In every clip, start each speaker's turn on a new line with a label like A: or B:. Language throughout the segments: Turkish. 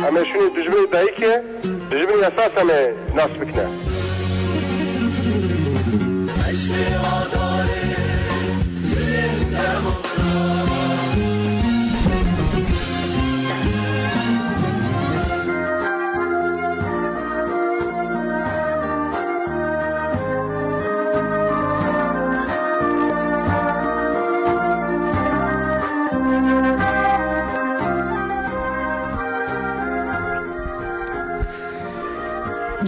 A: اما شونی دجبری دایی که دجبری اساس همه ناس بکنه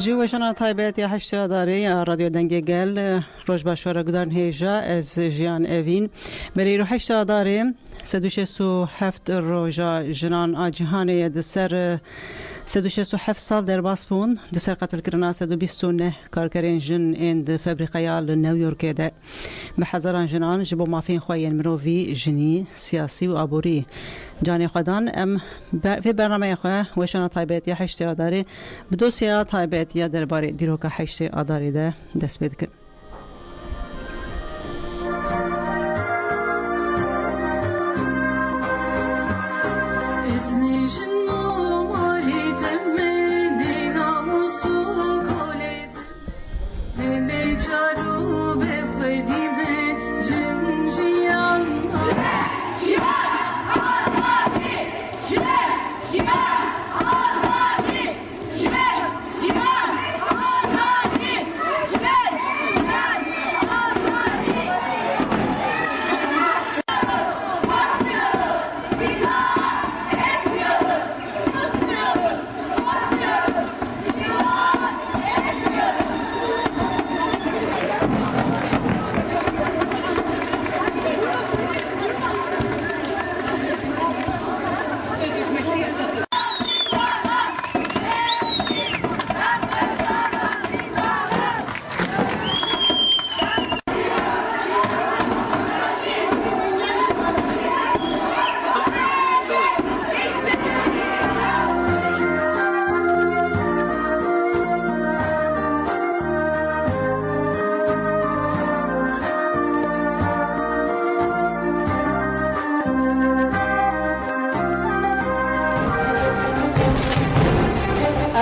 B: جوشنا تایبت یا هشت داره یا رادیو دنگی گل روز باشور گدارن هیجا از جیان اوین بری رو هشت داره 367 روزا جنان آجهانه دسر 367 سال در باسپون دسر قتل کرنا 129 کارکرین جن اند فابریقیال نیویورک ده به هزاران جنان جبو مافین خوین مروی جنی سیاسی و عبوری جانی خدان ام في برنامه خواه وشنا طایبت یا هشت آداری بدوسیا طایبت یا درباره دیروکا هشت آداری ده دست بید کن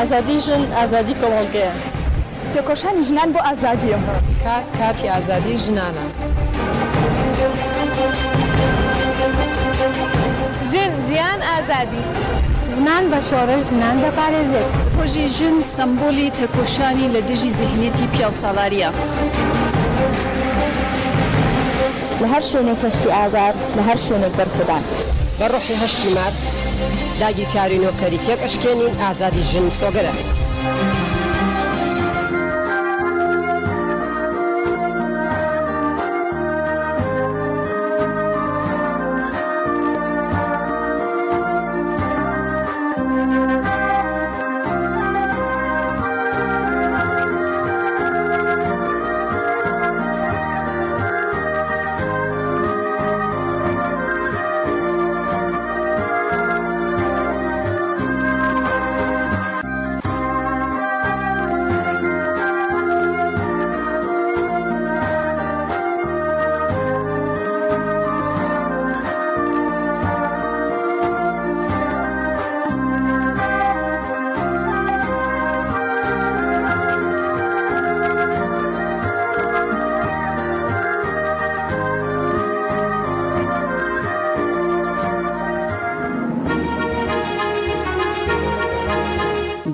C: آزادی جن آزادی کاملگه
D: که کشان جنان با آزادی
C: کاتی آزادی جنانه
D: جن آزادی
E: جنان بشاره جنان به پارزت
C: پروژه جن سمبولی تکوشانی لدیجی ذهنیتی پیاو سالاریا
D: لهر شونه کشتی آزار لهر شونه برخدان
F: بروحي هشتي مارس داگی کارینو کریتیک اشکنین آزادی جن سوگره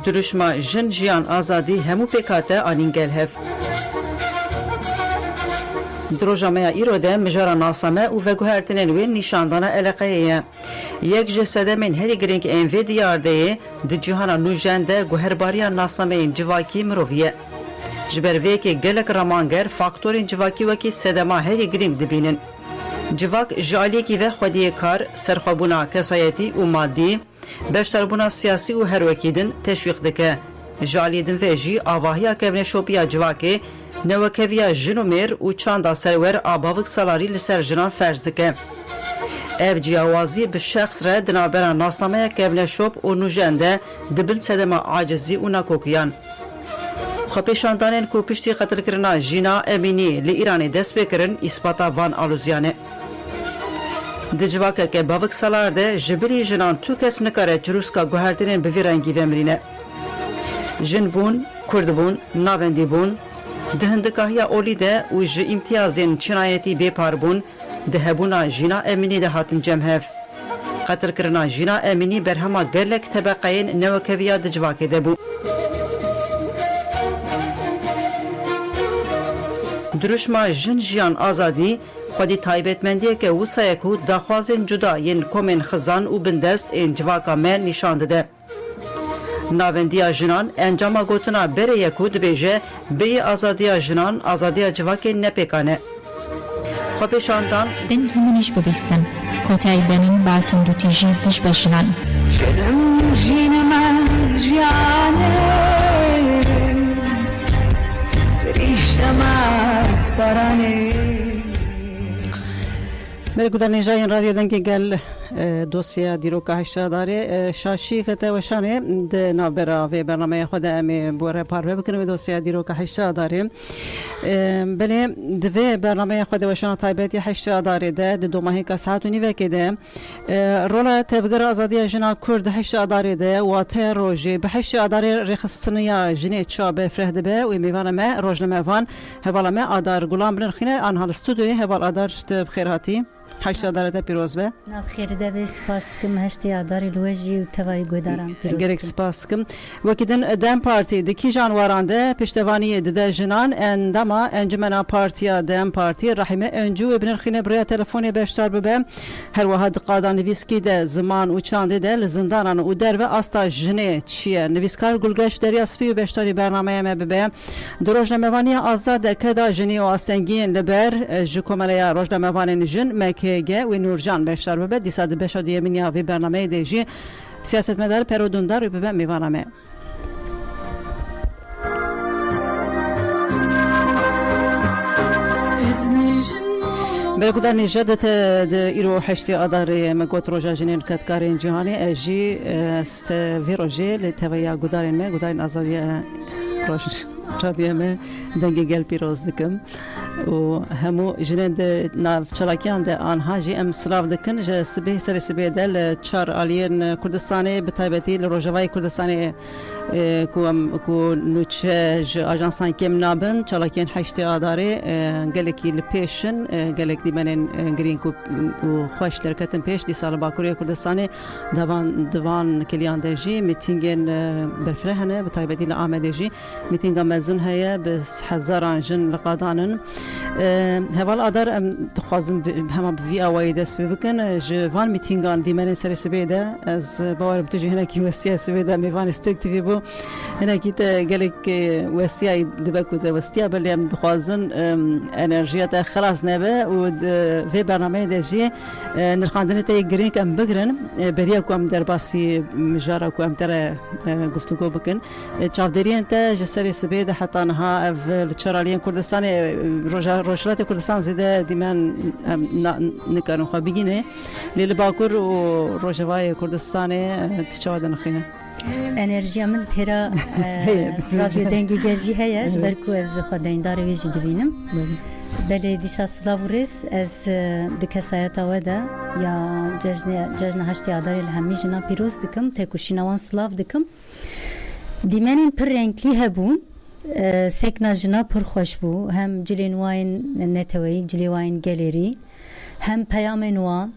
B: درشما جن جیان آزادی همو پیکاته آنینگل هف دروجامه ایروده مجارا ناسامه و وگوهرتنین وین نیشاندانا علاقه یک جسده من هری گرینگ انوی دیارده دی جهانا نوجنده گوهرباریا ناسامه جواکی مروویه جبر ویکی گلک رامانگر فاکتورین جواکی وکی سدما هری گرینگ دبینن جواک جالیکی و خودی کار سرخوابونا کسایتی و مادی بشتربونا سیاسی و هروکیدن تشویق دکه جالیدن ویجی آواهیا کبن شوپیا جواکی نوکویا جنومیر و چاندا سرور آباوک سالاری لسر جنان فرض دکه ev ciyawazî bi şexs re di navbera nasnameya kevneşop û nûjende dibin sedema acizî û nakokiyan. Xwepêşandanên ku piştî qetilkirina Jîna Emînî li Îranê dest pê kirin îspata van alûziyan e. Dicvaka ke bavık salarda jibiri jinan tu kes nikare ciruska guhertinin bevirengi vemrine. Jin bun, Kurd bun, navendi bun, dihindikahya oli de u ji imtiyazin çinayeti bepar bun, dihebuna jina emini de hatin cemhev. Qatr kirina jina emini berhema gelek tebaqayin nevekeviya dicvake de bu. Duruşma jin jiyan azadi, خودی تایبەتمەندیە کە وسایەک و داخوازên cuda yên komên xizan û bindest ên civaka me nîşan dide. Navendiya jinan encama gotina berê ku dibêje bêyî azadiya jinan azadiya civakên nepêkane. Xwepêşandan
G: din hûnîş bibîsin kotayî benîn batûn dûtî jî diş beşinan. Jinim jînemez jiyanê frîştemez baranê.
B: Mergudan Nejayin Radyo Dengi gel dosya diroka hişadari şaşi kete veşane de nabera ve bernameye xoda emi bu repar ve bikine dosya diroka hişadari bele de bernameye xoda veşana taybeti hişadari de domahika saat unive kede rola tevgir azadiya jina Kurd hişadari de ve te roji be hişadari rexistniya jine çabe frehde ve mivaname rojnamevan hevalame adar gulam bin khine anhal stüdyoya heval adar bxirati هشتادارده پیروز به
H: نخیرده به سپاس کم هشتاداری لوجی و توای گودارم پیروز
B: گرک سپاس کم وکیدن دم پارتی دکی جانوارانده پشتوانی دده جنان اندما انجمنا پارتیا دم پارتی رحمه انجو ابن الخینه برای تلفنی بشتر ببه هر واحد قادان نویسکی ده زمان و چانده ده لزندانان و در و استا جنه چیه نویسکار گلگش دریا سپی و بشتری برنامه ما ببه دروجنموانی آزاد کدا جنی و آستنگین لبر جکوملیا روجنموانی جن مکیگه و نورجان بشتر ببه دیساد بشاد یمینیا و برنامه دیجی سیاستمدار پرودوندار و ببه میوانمه برکودار نجدت ایرو هشتی آداری مگوت روزا جنین کتکارین جهانی اجی است ویروجی لطفایا گودارین ما گودارین آزادی روز رادیو ما دنگی گل پیروز دکم و همو جنین ناف چلاکیان ده آنها جی ام سلاف دکن ج سبه سر سبه دل چار آلین کردستانی بتایبتی لروجوای کردستانی کو نوچه آژانسان کم نابن چلاکین هشتی آداری گلکی لپیشن گلک دیمنن گرین کو خوش درکتن پیش دی سال باکوری کردستانی دوان کلیان دجی میتینگن برفرهنه بتایبتی لآمده جی میتینگ مزن هیا بس هزاران جن لقادانن هوال آدار تخازم هم بی آوای دست بکن جوان میتینگان دیمنن سر سبیده از باور بتوجه هنر کی وسیع سبیده میوان استکتیوی بو هنر کیت گلک وسیع دبکو ده وسیع بلی هم تخازن انرژیات خلاص نبه و في برنامه دجی نرخاندنی تا گرین کم بگرن بریا کوم در باسی مجارا کوم تر گفتگو بکن چافدریان تا جسری سبیده حتی نها في الشراليين كردستان روشلات كردستان زيادة ديمان نكارن خابيجينه للباكور وروجواي كردستان تشاهد نخينا
H: انرژیا من ترا رادیو دنگی گلجی هیاش برکو از خداین داره ویجی دبینم بله دیسا سلاورس از دکسایت آوده یا جشن هشتی آداری الهمی جنا پیروز دکم تکوشینوان سلاف دکم دیمانین پر رنگلی هبون سکنا جنا پر خوش بو هم جلین واین نتوی جلی واین گالری هم پیام نوان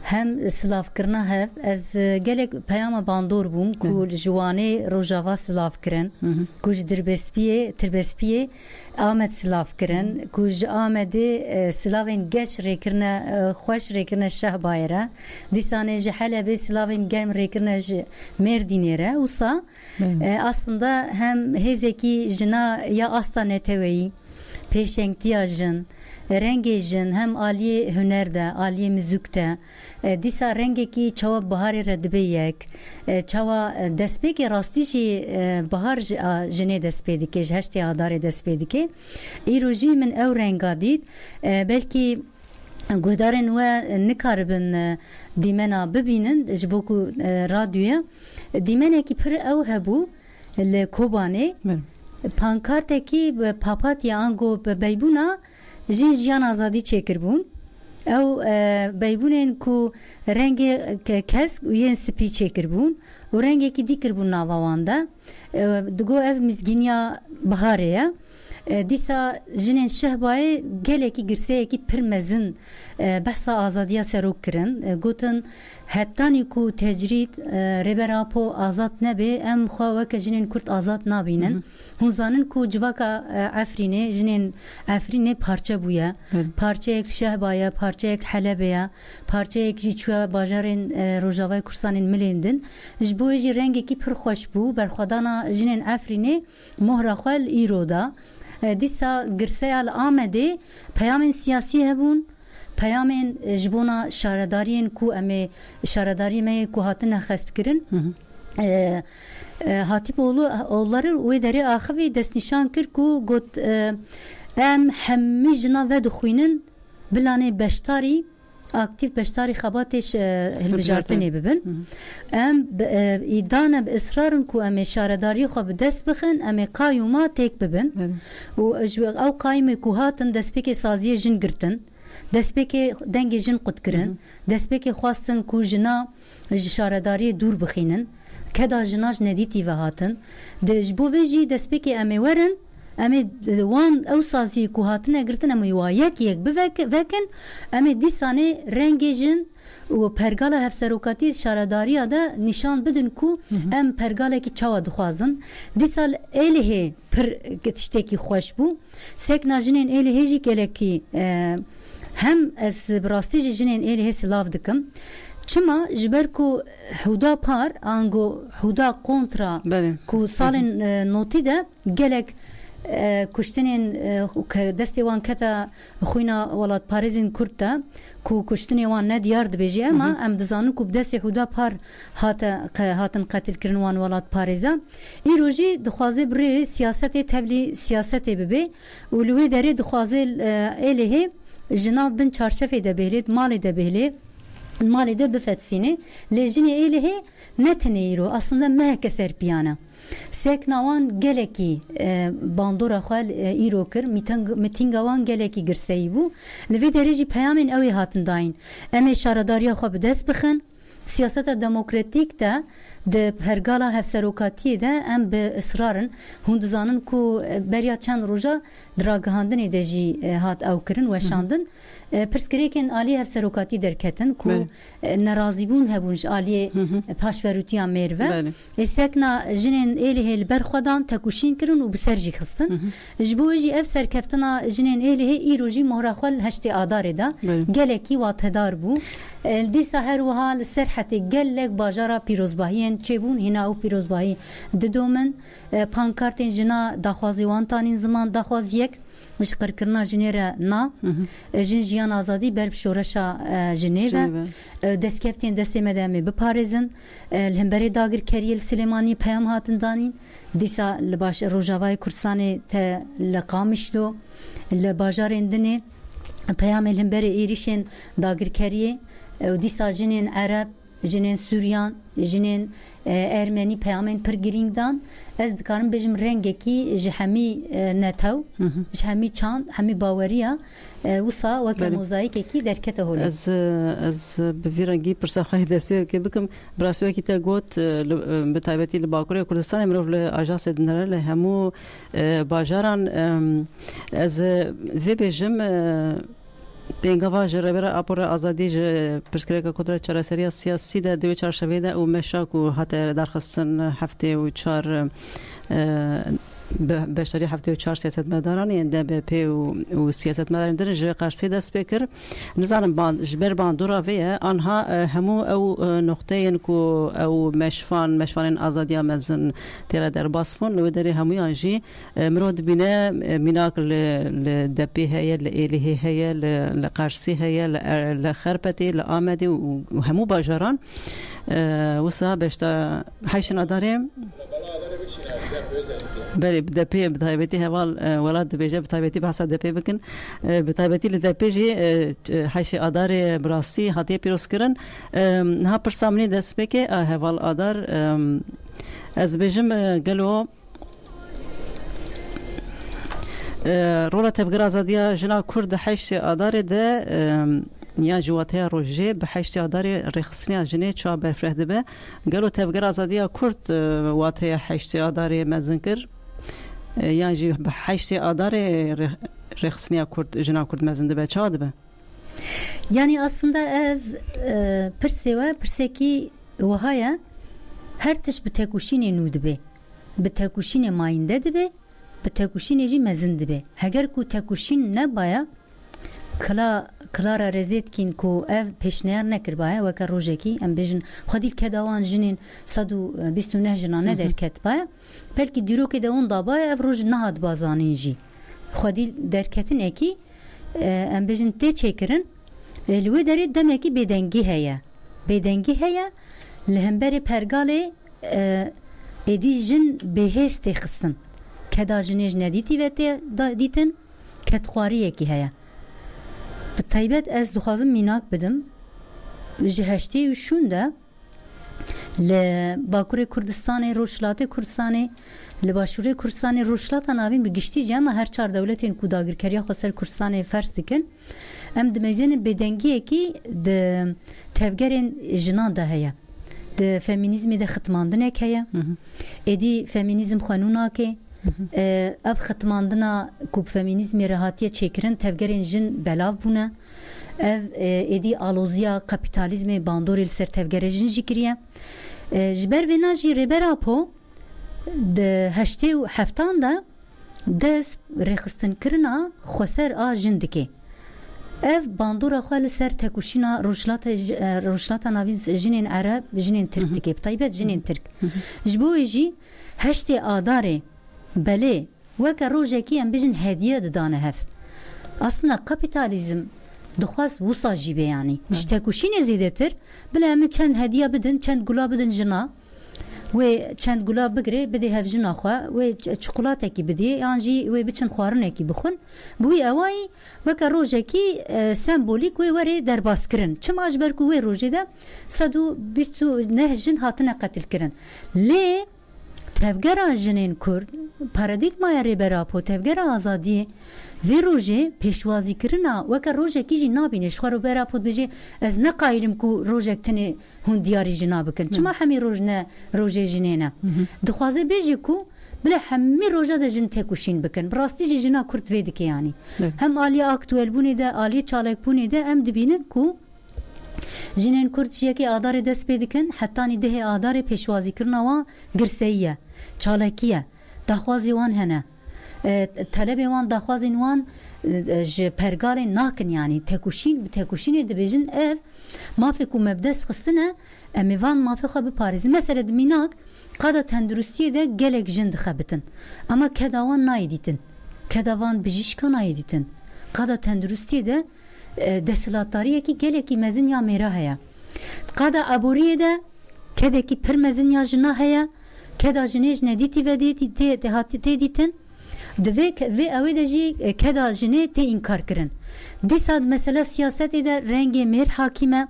H: هم سلاف کرنا هف از گلک پیام باندور بوم کو جوانی روجاوا سلاف کرن کوج تربسپیه آمد سلاف کرن کوج آمده سلافین گش ریکرنا خوش ریکرنا شه بایره دیسانه جحله به سلافین گرم ریکرنا مردینیره وسا aslında hem hezeki jina ya asta neteveyi peşengtiya jin rengi jin hem aliye hünerde aliye müzikte disa rengeki çava bahari redbeyek çava despeki rastişi bahar jine despedike heşti adare despedike iroji min ev rengadid belki gudarın ve nikarbın dimena bibinin jboku radyoya دیمنکی پر او هبو لکوبانه پانکارتکی papatya ango بیبونا جین جیان آزادی چکر بون او بيبونن کو رنگ کس وین سپی چکر بون و رنگ کی دیکر بون ناواندا دگو اف مزگینیا بهاره دیسا جنین شهبای گلکی گرسه کی پرمزن بحثا آزادیا سروک کرن گوتن هتانی کو تجرید ربراپو آزاد نبی ام خواهد که جنین کرد آزاد نبینن هنزانن کو جواکا عفرینه جنین عفرینه پارچه بویا پارچه یک شهبایا پارچه یک حلبیا پارچه یک جیچوا باجارین روجاوای کرسانین ملیندن جبوی جی رنگی کی پر خوش بو برخدانا جنین عفرینه مهر خوال ایرودا دیسا گرسیال آمده پیام سیاسی هبون پیام جبونا شاردارین کو امی شارداری می کو هاتن خسب کرن هاتیب اولları ویدری آخوی دست نشان کر کو گوت ام همی جنا و دخوینن بلانه بشتاری aktif beştari xabatış hilbijartine bibin. Em idana be ısrarın ku em şaradari xo be dest bixin em qayuma tek bibin. U ev qayme ku hatın despeke saziye jin girtin. Despeke denge jin qutkirin. Despeke xwastin ku jina şaradari dur bixinin. Keda jinaj nediti ve hatın. De jbo veji despeke em werin امی وان او سازی کو هاتنه گرتن امی وایک یک بوکن امی دیسانه رنگیجن و پرگالا هفسروکاتی شارداری دا نشان بدن کو ام پرگالا کی چاوا دخوازن دیسال اله پر تشتکی خوش بو سک ناجنین اله جی گلکی هم از براستی جنین اله سلاف دکم چما جبر کو حدا پار انگو حدا کنترا کو سالن نوتی ده گلک کشتنین دستی وان کتا خوینا ولاد پاریزین کرده کو کشتنی وان ندیار دبیجی اما ام دزانو کو بدستی حدا پار هاتن قتل کرن وان ولاد پاریزا ای روژی دخوازه بری سیاست تبلی سیاست ببی ولوی داری دخوازه ایلیه جناب بن چارچفه دبیلید مالی دبیلید مالی ده بفتسینه لیجنی ایلیه نتنیرو aslında mehke serpiyana سکنوان گلکی باندورا خال ایرو کر میتینگوان گلکی گرسایی بو لوی درجی پیامین اوی هاتن داین امی شارداریا خو بدست بخن سیاست دموکراتیک ده ده پرگالا هفسروکاتی ده ام به اصرارن هندزانن کو بریا چند روزا دراگهاندن دجی هات او کرن و شاندن پرسکریکن عالی هفسروکاتی درکتن کو نرازیبون هبونج عالی پاشوروتیا میروه استکنا جنین ایلی هل برخدان تکوشین کرن و بسرجی خستن جبوجی اف سرکفتنا جنین ایلی ایروجی مهرخال هشتی آداره ده گلکی واتهدار بو دیسا هر وحال سرحتی گلک باجارا پیروزباهین چبون هنا او پیروزباهی ددومن پانکارتین جنا داخوازی وانتانین زمان داخواز یک مش قرکرنا جنیره نا جن جیان آزادی برب شورشا جنیره دستکفتین دستی مدامی بپارزن الهمبری داگر کریل سلیمانی پیام هاتن دانین دیسا لباش روجاوای کرسانی تا لقامشلو لباجارین دنی پیام الهمبری ایریشن داگر کریه و دیسا جنین عرب جنین سوریان جنین ارمنی پیامین پر گرینگدان از دکارم بجم رنگی کی جهمی نتاو جهمی چاند همی باوریا وصا وکل موزاییک کی درکته هولی
B: از بفیرنگی پرسخای دستوی که بکم براسوی کی تا گوت بتایبتی لباکوری کردستان امروز لاجانس دنرال همو باجاران از وی بجم پینگاوا جربرا اپورا آزادی ج پرسکریکا کدرت چراسری سیاسی ده دوی چارشوی ده و مشاک و حتی درخواستن هفته و چار بشری هفته و چار سیاست مداران یعنی به پی و سیاست مداران در جه قرصی دست بکر نزانم باند جبر باندورا ویه آنها همو او نقطه این کو او مشفان آزادی مزن تیرا در باسفون لو داری هموی آنجی مرود بینه میناک لدپی هیا لإلیه هیا لقرصی هیا لخربتی لآمدی و همو باجاران وسا بشتا حیشنا داریم بله دپی بتایبتی هوال ولاد دپیجه بتایبتی بحث دپی بکن بتایبتی لدپی جی حیش آدار براسی هاتی پیروز کرن ها پرسامنی دست بکه هوال آدار از بیجم گلو رولا تفگر آزادیا جنا کرد حیش آدار ده یا جواتیا روژه به حشتی آداری رخصنیا جنه چا برفرده به گلو تفگر آزادیا کرد واتیا حشتی آداری مزنکر یا جی به حشتی آداری رخصنیا کرد جنا کرد مزنده به چا به
H: Yani aslında ev perseki vahaya her tiş bi tekuşine nudibe bi tekuşine mayinde dibe bi tekuşine ji mezin dibe heger ku tekuşin ne baya klara rezetkin ku ev peşniyar nekir baya ve ka rojeki em bejin xadil kedavan jinin 129 jina ne derket baya belki diroke de onda baya ev roj nahad bazanin ji xadil derketin eki em bejin te çekirin لوی داری دمکی بدنگی هیا بدنگی هیا لهمبری پرگاله ادی جن بهست خستن کدا جنیج ندیتی و دیتن کتخواریه کی هیا به طیبت از دخوازم میناک بدم جهشتی و شونده لباکور کردستان روشلات کردستان لباشور کردستان روشلات ناوین بگشتی جمع هر چهار دولتین کوداگر کریا خسر کردستان فرض دکن ام دمزین بدنگیه کی د تفگرین جنان ده هیا د فمینیزمی ده ختماندنه که هیا ادی فمینیزم خانونا که اف ختماندنا کوب فمینیزمی رهاتیه چکرن تفگرین جن بلاو بونه ادی آلوزیا کپیتالیزمی باندوریل سر تفگر جن جکریه جبر وینا جی ریبرا پو د هشتی و هفتان ده دز رخستن کرنا خسر آ جندکی ev bandora xal ser tekuşina rojlata naviz jinin Arab jinin Türk dike taybet jinin Türk jboji heşte adare bele ve ka rojeki em bijin hediye didane hev aslında kapitalizm dixwaz wisa jibe yani tekuşine zidetir bile em çend hediye bidin çend gula bidin jina ve çend gula bigre bide hev jina xwa ve çikolata ki bide yani ve biçin xwarin ki bixun bu evay ve ka rojeki sembolik ve veri derbas kirin çim ajber ku ve rojede sadu bistu nehjin hatine qatil kirin le tevgera jinin kurd paradigmaya rebera po tevgera azadiye ve roje peşvazi kirina ve ka rojeki ji nabine şwaro bera po beje ez ne qaylim ku rojektini hun diyari jinabikin çima hemi rojne roje jinena dixwaze beje ku bile hemmi roja da jin tekuşin bikin rasti ji jina kurt vedik yani hem aliye aktüel buni de aliye çalak buni de em dibinin ku jinin kurt jiyeki adarı dest bedikin hatta ni dehe adarı peşvazi kirina wa girseyye çalakiye daxwazi wan hene talebi wan daxwazin wan ji pergalên nakin yani tekuşin dibêjin ev mafê ku mebdes xistine em ê van mafê xwe biparêzin mesela diminak qada tendurustiyê de gelek jin dixebitin ama keda wan nayê dîtin keda wan bijîşka nayê dîtin qada tendurustiyê de desilatdariyekî gelekî mezin ya mêra heye qada aboriyê de kedekî pir mezin ya jina heye keda jinê ji nedîtî ve tê dîtin ve ev de jî keda jinê tê inkar kirin dîsa mesela siyasetê de rengê mêr hakîme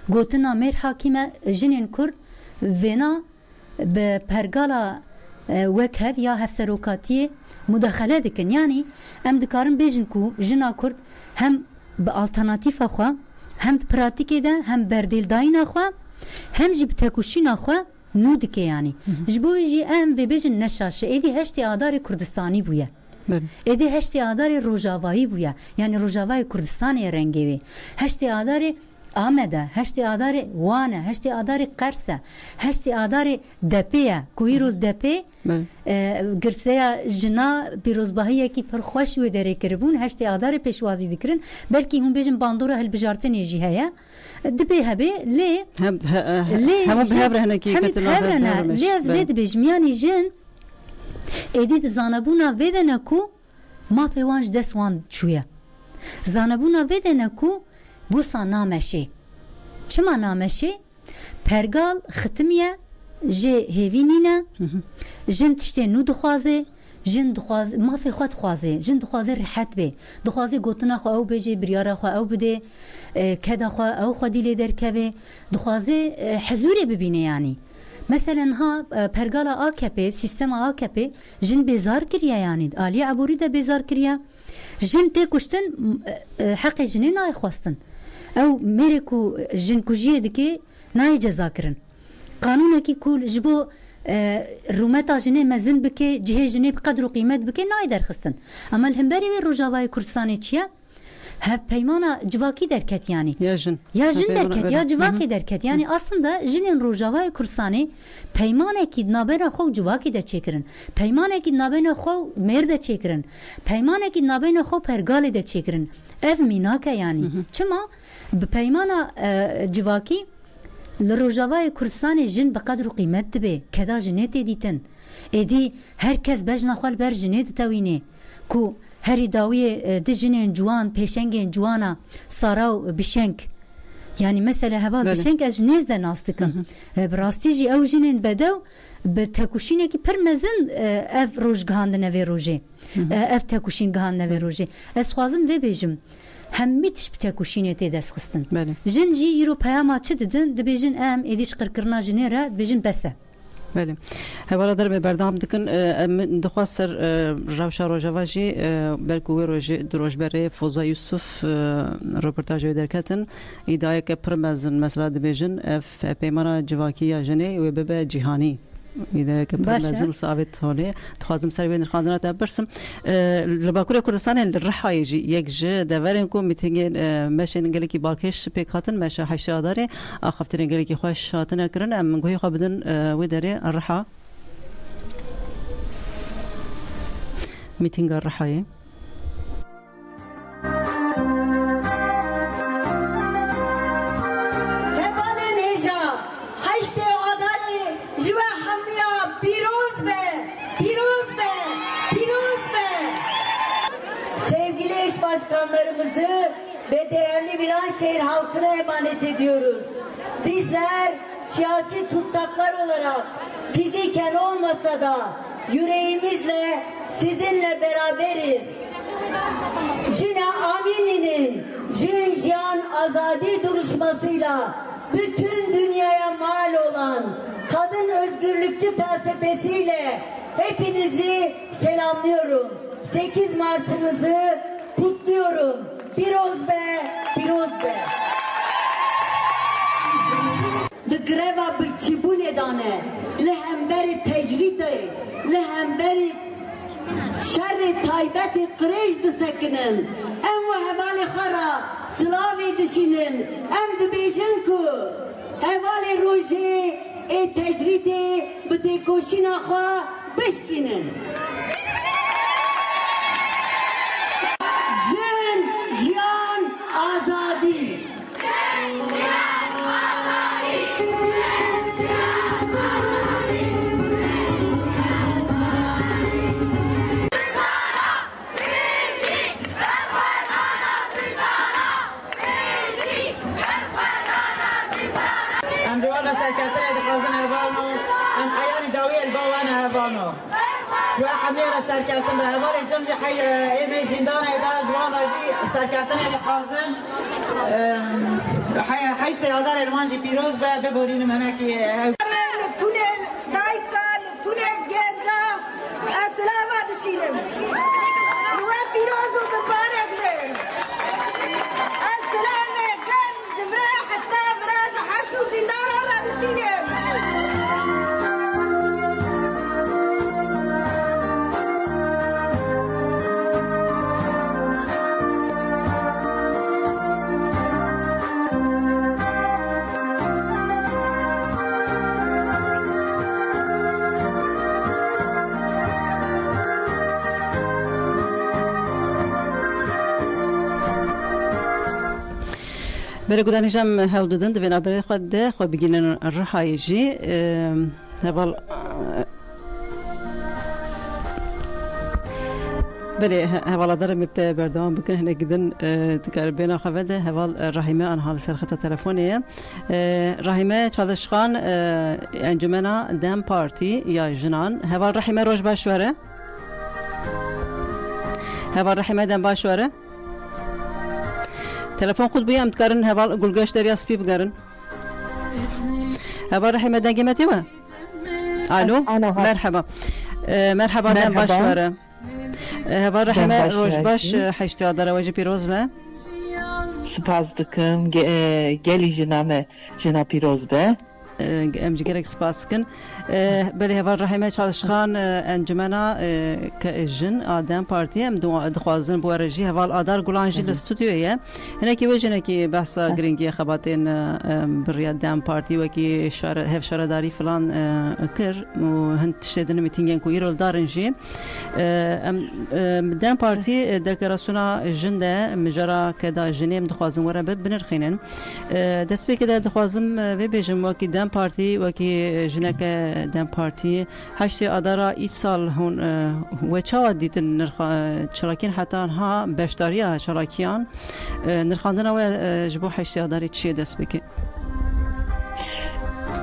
H: gotina mêr hakîme jinên kurd vêna bi pergala wek hev ya hevserokatiyê mudaxele dikin yani em dikarin bêjin ku jina kurd hem bi alternatîfa xwe hem pratikê de hem berdêldayîna xwe hem jî bi tekuşîna xwe nû dike yani ji bo jî em vê bêjin neşaşe êdî heştê adarê Kurdistanî bûye êdî heştê adarê Rojavayî bûye yani Rojavayê Kurdistanê rengê wê heştê adarê Amede heştê adarê Wan e heştê adarê Qers e heştê adarê Depê ye ku îro Depê girseya jina pîrozbahiyekî pir xweş wê derê kiribûn heştê adarê pêşwazî dikirin belkî hûn bêjin bandora hilbijartinê jî heye dibê hebe lê hemû bihevrene lê ez vê dibêjim yanî jin êdî di zanebûna vê de ne ku mafê wan ji dest wan çûye zanebûna vê de ne ku busa nameşê çima nameşê pergal xitimiye ji hêvî nîne jin tiştê nû dixwaze jin dixwaze mafê xwe dixwaze jin dixwaze rihet bê dixwaze gotina xwe ew bêje biryara xwe ew bide keda xwe ew xwedî lê derkeve dixwaze hezûrê bibîne yani mesela ha pergala AKP sistema AKP jin bêzar kiriye yani Aliye Aborî de bêzar kiriye jin tê kuştin heqê jinê nayê xwestin او ميركو جنكوجيه دكي ناي جزاكرن قانون كي كل جبو رومتا جنه مزن بكي جهه جنه بقدر وقيمت بكي ناي درخستن اما الهمبري روجاواي كردستاني تشيا هب پیمانا جواکی درکت yani
B: ya jin
H: derket ya civaki derket yani aslında jinin rojavay kursani peymaneki nabera xo civaki de çekirin peymaneki nabena xo mer de çekirin peymaneki nabena xo pergali de çekirin ev minaka yani çima bu peymana civaki لرojavay kursani jin بقدر قيمت be keda jinet editin edi herkes bejna xal ber jinet tawine ku هری داوی دجنین جوان پیشنگین جوانا ساراو بشنگ یعنی مثلا هوا بشنگ از نزد ناستکم براستی جی او جنین بدو به تکوشینه که پر مزن اف روش گهاندنه و روژه اف تکوشین گهاندنه و روژه از خوازم و بیجم همیتش به تکوشینه تی دست خستن جن جی ایرو پیاما چه ددن دبیجن ام ایدیش قرقرنا جنیره دبیجن بسه
B: بله هوالا در بردام دکن دخواست سر روشا روجواجی برکوی روجی دروش بره فوزا یوسف رپورتاج درکتن ایدای که پرمزن مثلا دبیجن اف پیمانا جواکی یا جنه و ببه جهانی ایدای که پرمزن ثابت هونه تخوازم سر بین خواندن تبرسم لباکوری کردستان الرحایجی یک جه دورن کو میتینگ ماشین گلی کی باکش پیکاتن ماشا حشا داره آخفتن گلی کی خوش شاتن کرن ام گوی خو بدن و داره الرحا میتینگ الرحایه
I: Başkanlarımızı ve değerli Viranşehir halkına emanet ediyoruz. Bizler siyasi tutsaklar olarak fiziken olmasa da yüreğimizle sizinle beraberiz. Jina Amini'nin Jinjian Azadi duruşmasıyla bütün dünyaya mal olan kadın özgürlükçü felsefesiyle hepinizi selamlıyorum. 8 Mart'ınızı kutluyorum. Piroz be, piroz be. De greva birçibune dane, lehemberi tecride, lehemberi şerri taybeti krej disekinin, em ve hevali khara, slavi dişinin, em dibêjin ku, hevali roje, tecride, bide koşina xwa bişkinin. Jiyan Azadi.
J: ام جوانا سرکرتنه دخوازن هربانو ام حیان داوی الباوانا هربانو و حمیر سرکرتن به هوار جمع حی ایمی زندان اداره جوان راجی سرکرتنه دخوازن حیشت یادار المانجی پیروز به ببورین منکی
I: تونه دایکان تونه گندرا اسلام دشینم و پیروز و مبارک به السلام گن جبرا حتی براز حسو زندان را دشینم
B: برای گذاشتم هوددن دوینا برای خود ده خو بگیرن رهایجی هوال برای هوالادار مبتدأ بردام بکن هنگ گدن تکر بینا خواهد هوال رحیمه آنها لسرخت تلفنیه رحیمه چالشخان انجمنا دم پارتی یا جنان هوال رحیمه روش باشوره هوال رحیمه دم باشوره تلفن خود بیام تکارن هوال گلگاش دریا سپی بگرن هوال رحیمه دنگیمتی و الو مرحبا مرحبا دم باشوره هوال رحیمه روش باش حشتی آداره واجی پیروز ما
K: سپاس دکم گلی جنا پیروز به
B: ام جگرک سپاس کن بله هوا رحمه چالشخان انجمنا که جن آدم پارتی ام دخوازن بوارجی هوا آدار گلانجی الاستودیویه هنر کی وجه کی بحث گرینگی خباتین بریاد دام پارتی و کی شهر هف شهرداری فلان کر و هند تشتدن میتینگن کو ایرول دارنجی دام پارتی دکراسونا جنده مجرا کدا جنیم دخوازن ورا بنرخینن دست به کدا دخوازم و بیجم و کی دام پارتی و کی جنک دام پارتی هشت آدارا ایت سال هون و چه دیدن نرخ چراکین حتی ها بشتریا چراکیان نرخاندن و جبو هشت آداری چیه دست بکی؟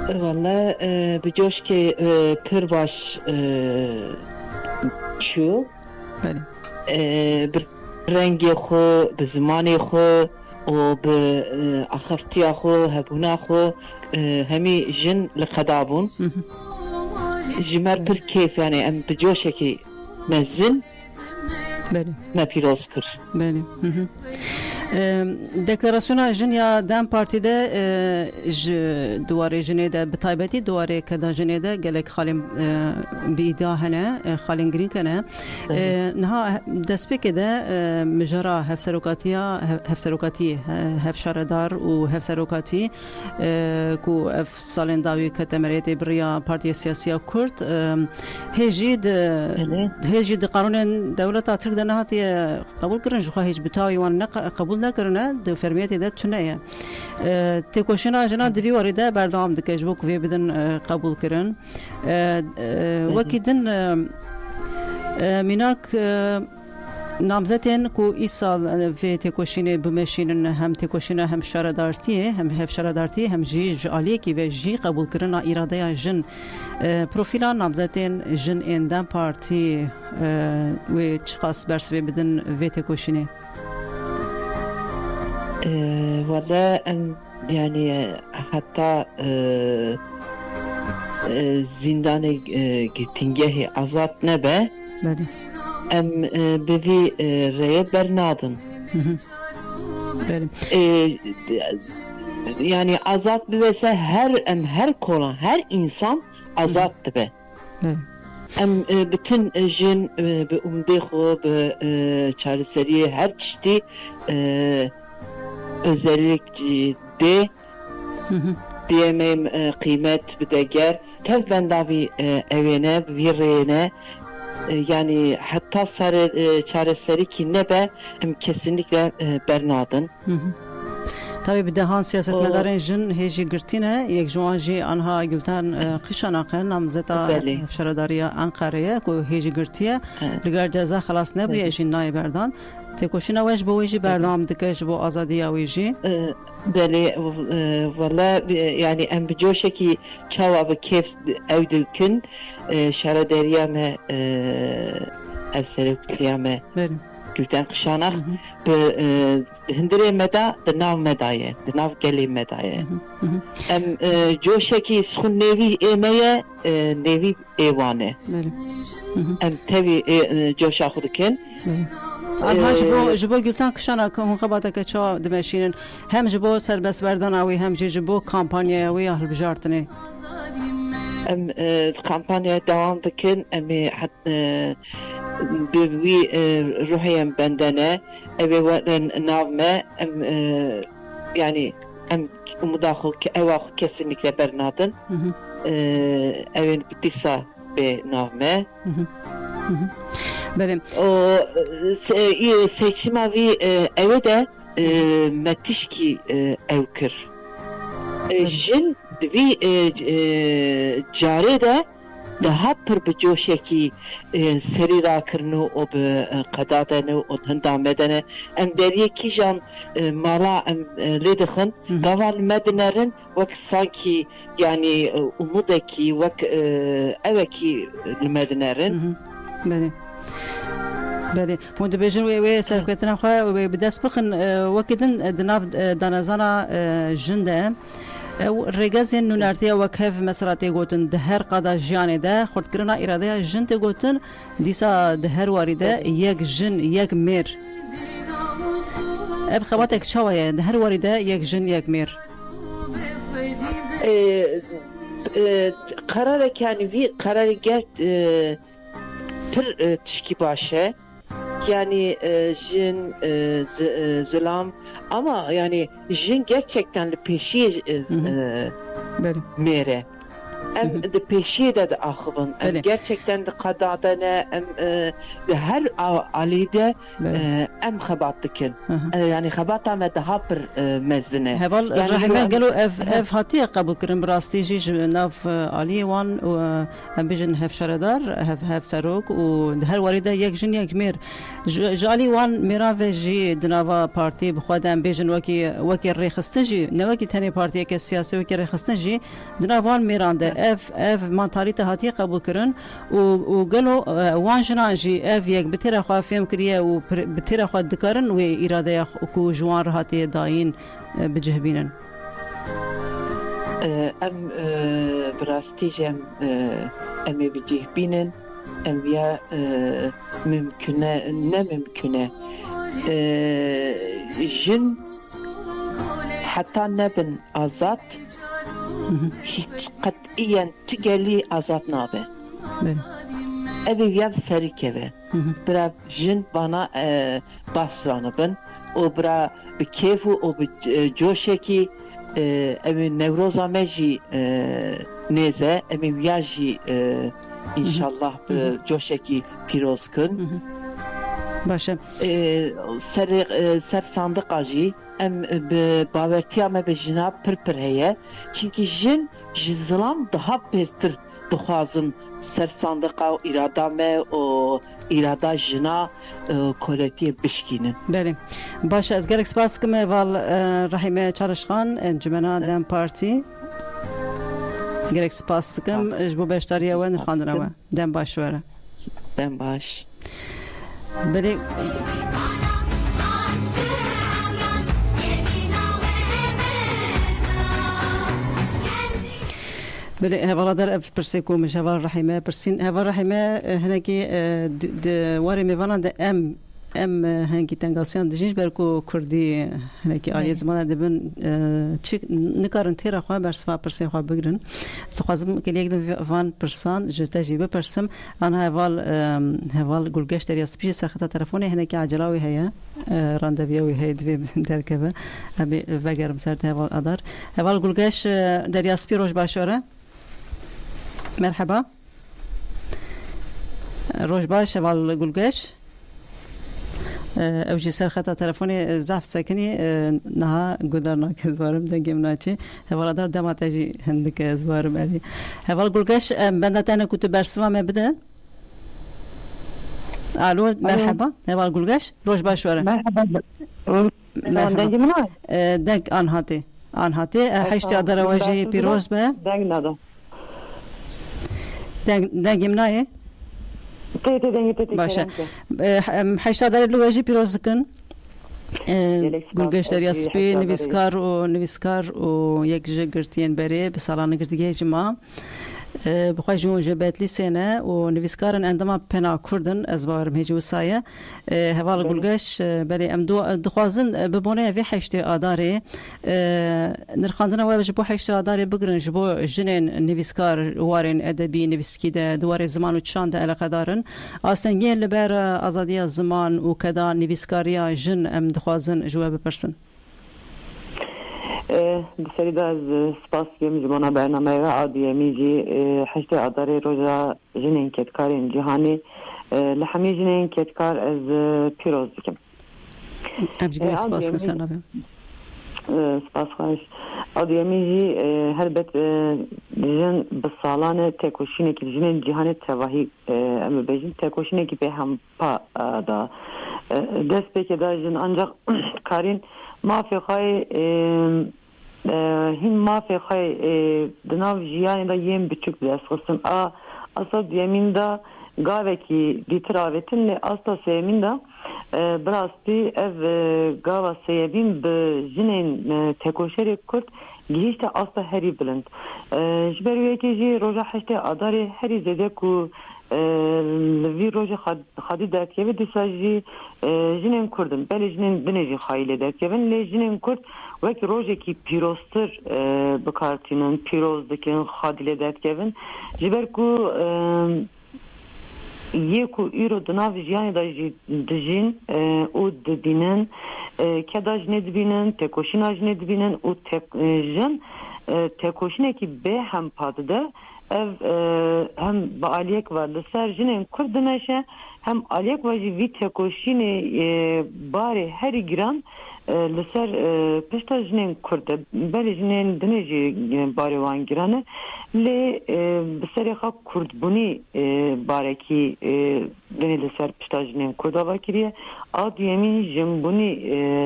K: والله بجوش که پر باش چو رنگ خو به زمان خو و به آخرتی خو هبونا خو همی جن لقدابون جمر پر کیف یعنی ام بجوشه که مزن ما پیروز کر
B: بله دکلاراسیون جن یا دام پارتی ده دواره جنه ده بتایبتی دواره کدا جنه ده گلک خالم بیدا هنه خالم گرین کنه نها دست بک ده مجرا هفسروکاتی هفشاردار و هفسروکاتی کو اف سالن داوی کتمریت بریا پارتی سیاسی کرد هجید قانون دولت آترک ده نهاتی قبول کردن جو هیچ بتایی وان قبول نکردن دو فرمیتی ده تونه تکوشنا جنا دوی وارده بردام دکش بو کوی بدن قبول کردن وکیدن میناک نامزدین کو ایسال و تکوشینه بمشینن هم تکوشینه هم شردارتیه هم هف شردارتی هم جی عالی کی و جی قبول کردن اراده جن پروفیل نامزدین جن اندام پارتی و چخاص برس بدن و تکوشینه
K: والله يعني حتى زندان گتینگه آزاد نبه ام بوی ری برنادن yani azat bivese her kolan her insan azat be. Em bütün jin be umdeho be çareseri her çeşitli özellikle diyemem kıymet bideger tevben davi evine virene yani hatta sarı çareseri ki ne be kesinlikle bernadın.
B: Tabii bir dehan siyasetmedarın jin heji girtine yek juanji anha gülten kışana qen namzeta şaradariya Ankara'ya ko heji girtiye ligar ceza xalas ne bu jin nayberdan تکوشینا ویج با ویجی برنامه دکش با آزادی ویجی.
K: بله والله یعنی ام بجوشه کی چاوا کیف اودکن شهرداریه ما افسرکلیه ما گفتن قشانخ به هندره مدا دناو مدایه دناو گلی مدایه. ام جوشه کی سخن نوی ایمه نوی ایوانه. ام تبی جوشه خود کن.
B: آنها جبو گلتان کشانه که هم خباته که چه دمشینن هم جبو سربست بردن آوی هم جبو کامپانیا آوی اهل بجارتنه.
K: کامپانیا دوام دکن امی حد بوی روحیم بندنه اوی ورن نامه yani umudahو که اواخو kesinlikle bernadın evin bittiyse be navme.
B: Benim.
K: O seçim avi eve de metişki evkir. Jin dvi cari de daha pır bıcoşeki seri rakırını o qadadını o hındamedene em deriye ki jan mala em ledixin gaval mednerin vak sanki yani umudaki vak eveki mednerin.
B: بله بله مود بيجن وي سركتنا خا بدس بخن وكدن دناف دانازانا جنده رگازین نونارتیا وکهف مثلا تیگوتن دهر قدا جانه ده خورد کرنا اراده جن تیگوتن دیسا دهر واریده یک جن یک میر اف خواتك شويه هر ورده يك جن يك مير
K: قرارك yani bir karar pir tişki başe yani jin zilam ama yani jin gerçekten peşi mere em de peşi de ahıbın em gerçekten de kadadane em her alide em xabattıkin yani xabata me daha bir mezine
B: heval rahime galo ev hatiye qabul kirin birasti jî nav alî wan em bijin hev şeredar hev serok û her warî de yek jin yek mêr ji alî wan mêravê jî di nava partî bi xwe de em bêjin wekî rêxistin jî ne wekî tenê partiyeke siyasî wekî rêxistin jî di nav wan mêran de ev mentalîte hatiye qabul kirin û gelo wan jinan jî ev yek bi têra xwe fêm kiriye û bi têra xwe dikarin wê îradeya ku ji wan re hatiye dayîn bicihbînin
K: em birastî jî em ê bicihbînin em ya mümküne ne mümküne jin hatta nebin azat hiç katiyen tügeli azat nabe evi yav serikeve bira jin bana basranıbın o bira bir kefu o bir coşeki evi nevroza meji neze evi yaji inşallah coşeki pirozkun
B: başa ser
K: sandık acı em bavertiya me be jina pir heye çünkü jin zilam daha pirtir dixwazin ser sandıqa irada me o irada jina koletiye bişkinin.
B: Beli. Başa ez gelek spas kim val Rahime Çalışkan encümena Dem Parti. Gelek spas kim bu beştariye ve nirxandına Dem baş vere.
K: Dem baş.
B: Beli. بله هوا در اف پرسیکو مش هوا رحمه پرسین هوا رحمه هنگی واری میوانند ام هنگی تنگاسیان دجیج برکو کردی هنگی آلی زمان دبن چی نکارن تیرا خواه برسوا پرسی خواه بگرن سخوازم که لیک دم وان پرسان جتاجی بپرسم آن هوال گلگش دریا سپیش سرخطا تلفونی هنگی عجلاوی هیا راندویوی هی دوی درکبه ابی وگرم سرت هوال ادار هوال گلگش دریا سپی روش باشوره مرحبا روش باش هوال گلگش اوجی سر خطا تلفنی زعف سکنی نها گذرنا که زوارم دنگیم ناچی هوال دار دماتجی هندک زوارم علی هوال گلگش بنده تنه کتب برسوا مبده الو مرحبا هوال گلگش روش باش وره
L: مرحبا دنگیم نه
B: دنگ آنهاتی هشتی آدر واجی پیروز به
L: دنگ ندا
B: دنگیم نه باشه هشتا داره لواجی پیروز کن گلگش دریا سپی نویسکار و یک جگرتین بره به سالانه گرتگی جمع بخوای جون جبتلی سنه و نویسکارن اندما پنا کردن از بارم هجو سایه هوال گلگش بله ام دخوازن ببونه وی هشت آداره نرخاندن و جبو هشت آداره بگرن جبو جنین نویسکار وارن ادبی نویسکی ده دوار زمان و چند علاقه دارن آسنگین لبر آزادی زمان و کدا نویسکاریا جن ام دخوازن جواب بپرسن
L: بسرید از سپاس که میزبان برنامه و عادیه میجی حشت عداره روزا جنین کتکارین جهانی لحمی جنین کتکار از پیروز بکم
B: ابجگه سپاس کسان نبیم
L: سپاس خواهش عادیه میجی هر بت جن بسالانه تکوشینه که جنین جهانی تواهی اما بیجن تکوشینه که به هم پا دا دست بکه دا جن انجا کارین مافی خواهی هین مافی خواهی دناو جیانی دا یم بچوک دست خستم اصلا دیمین دا گاوه کی دیتر آویتن لی اصلا سیمین دا براستی اف گاوه سیبین به جنین تکوشری کرد گیشت اصلا هری بلند جبروی که جی روژا حشت آداری هری زده که لوی روز خادی درکیه و دیساجی جنین کردن بله جنین دنیجی خایل درکیه ون لی جنین کرد وقتی روزی کی پیروزتر بکارتینن پیروز دکن خادی درکیه ون جبر کو یکو ایرو دناو جیانی دجین او دبینن که داج ندبینن تکوشین آج ندبینن او جن تکوشینه کی به هم پادده ev hem aliyek var lser jinin kurdunaşa hem aliyek vaji vi tekoşini bari her giran lser pişta jinin kurdu beli jinin dineji bari van giranı le biseri hak kurd buni bareki dini lser pişta jinin kurdu vakiriye ad yemin jim buni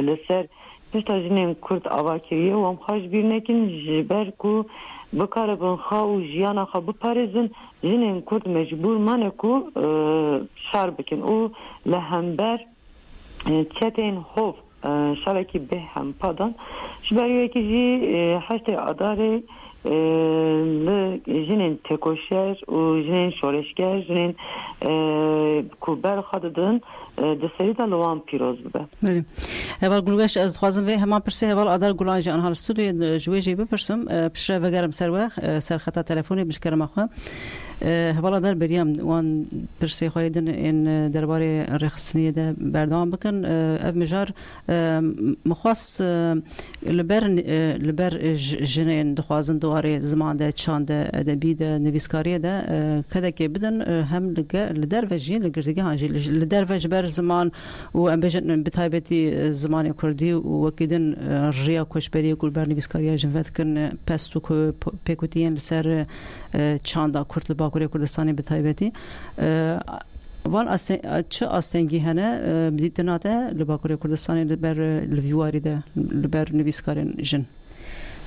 L: lser pişta jinin kurd avakiriye ve amhaj bir nekin jiber ku بکاربن خواو جیانا خوا بپارزن جنین کرد مجبور منه کو شار بکن او لهمبر چتین خوف شارکی به هم پادن شبریوی که جی حشت اداره جنین تکوشر و جنین شورشگر جنین کوبر خاددن دسری دا لوان پیروز بده
B: بله اول گلوگش از خوازم و همان پرسه اول ادار گلانج آنها استودیو جویجی بپرسم پشره وگرم سر خطا تلفنی بشکرم اخوام هوالا در بریم وان پرسه خواهیدن این درباره رخصنیه ده بردام بکن اف مجار مخواست لبر جنین دخوازن دواره زمان ده چاند ادبی ده نویسکاری ده کده که بدن هم لدر وجی لگرزگی هانجی لدر وج بر زمان و ام بجن بتایبتی زمان کردی و وکیدن ریا کوشبری گل بر نویسکاری جنوت کن پستو کو پیکوتین لسر چاندا کرد باکوری کردستانی بتایبتی وان چه آستنگی هنه بدیتناته لباکوری کردستانی لبر لویواری ده لبر نویسکارین جن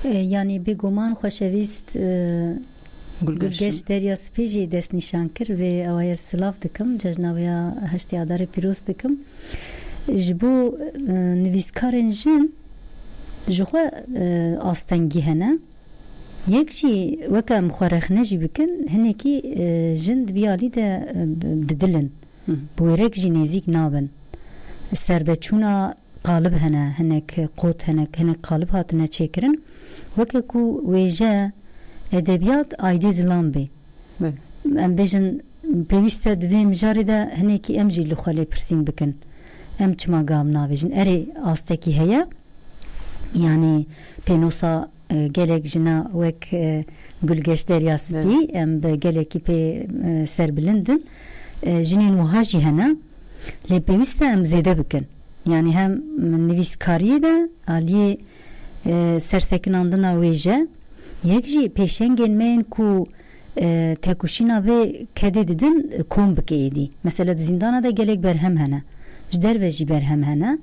H: یعنی بگمان خوشویست گلگش دریا سپیجی دست نشان کر و اوای سلاف دکم ججناویا هشتی آدار پیروز دکم جبو نویسکارین جن جخوا آستنگی هنه یک چی وکم خورخ نجی بکن هنه کی جند بیالی ده ددلن بویرک جی نزیک نابن سرده چونا قالب هنک قوت هنک قالب هاتنه چکرن وکه کو ویجه ادبیات آیده زلان بی ام بیجن پیوسته دوی مجاری ده هنه کی ام جی لخوالی پرسین بکن ام چما گام ناویجن اری آستکی هیا یعنی پینوسا gelek jina wek gülgeç deryası bi em geleki pe serbilindin jinin muhaji hena le peviste em zede bikin yani hem nivîskariye de aliye sersekinandina veje yekji peşen gelmeyen ku tekuşina ve kede didin kom bikeydi mesela zindana da gelek berhem hena jder ve ji berhem hena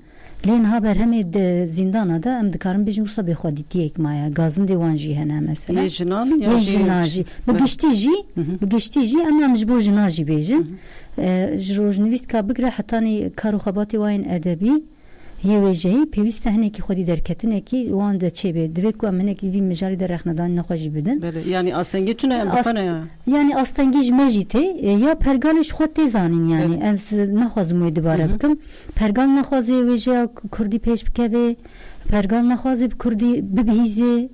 H: لین ها بر همه زندانه ده ام دکارم بجن وسا بخودیتی یک مایا گازن دیوانجی هنه مثلا
B: یه
H: جناجی بگشتی جی اما مجبور جناجی بیجن جروج نویست که بگره حتی کارو خباتی واین ادبی یه وجهی پیوسته هنه کی خودی درکتنه کی وان ده چه به دوی کو امنه کی وی مجاری در رخندان نخواجی بدن
B: بله یعنی آستنگی تونه بخونه
H: yani آستنگیج مجیته یا پرگالش خود تزانین yani ام نخوازم دوباره بکم پرگال نخوازه وجه کردی پیش بکوه پرگال نخوازه کردی ببهیزه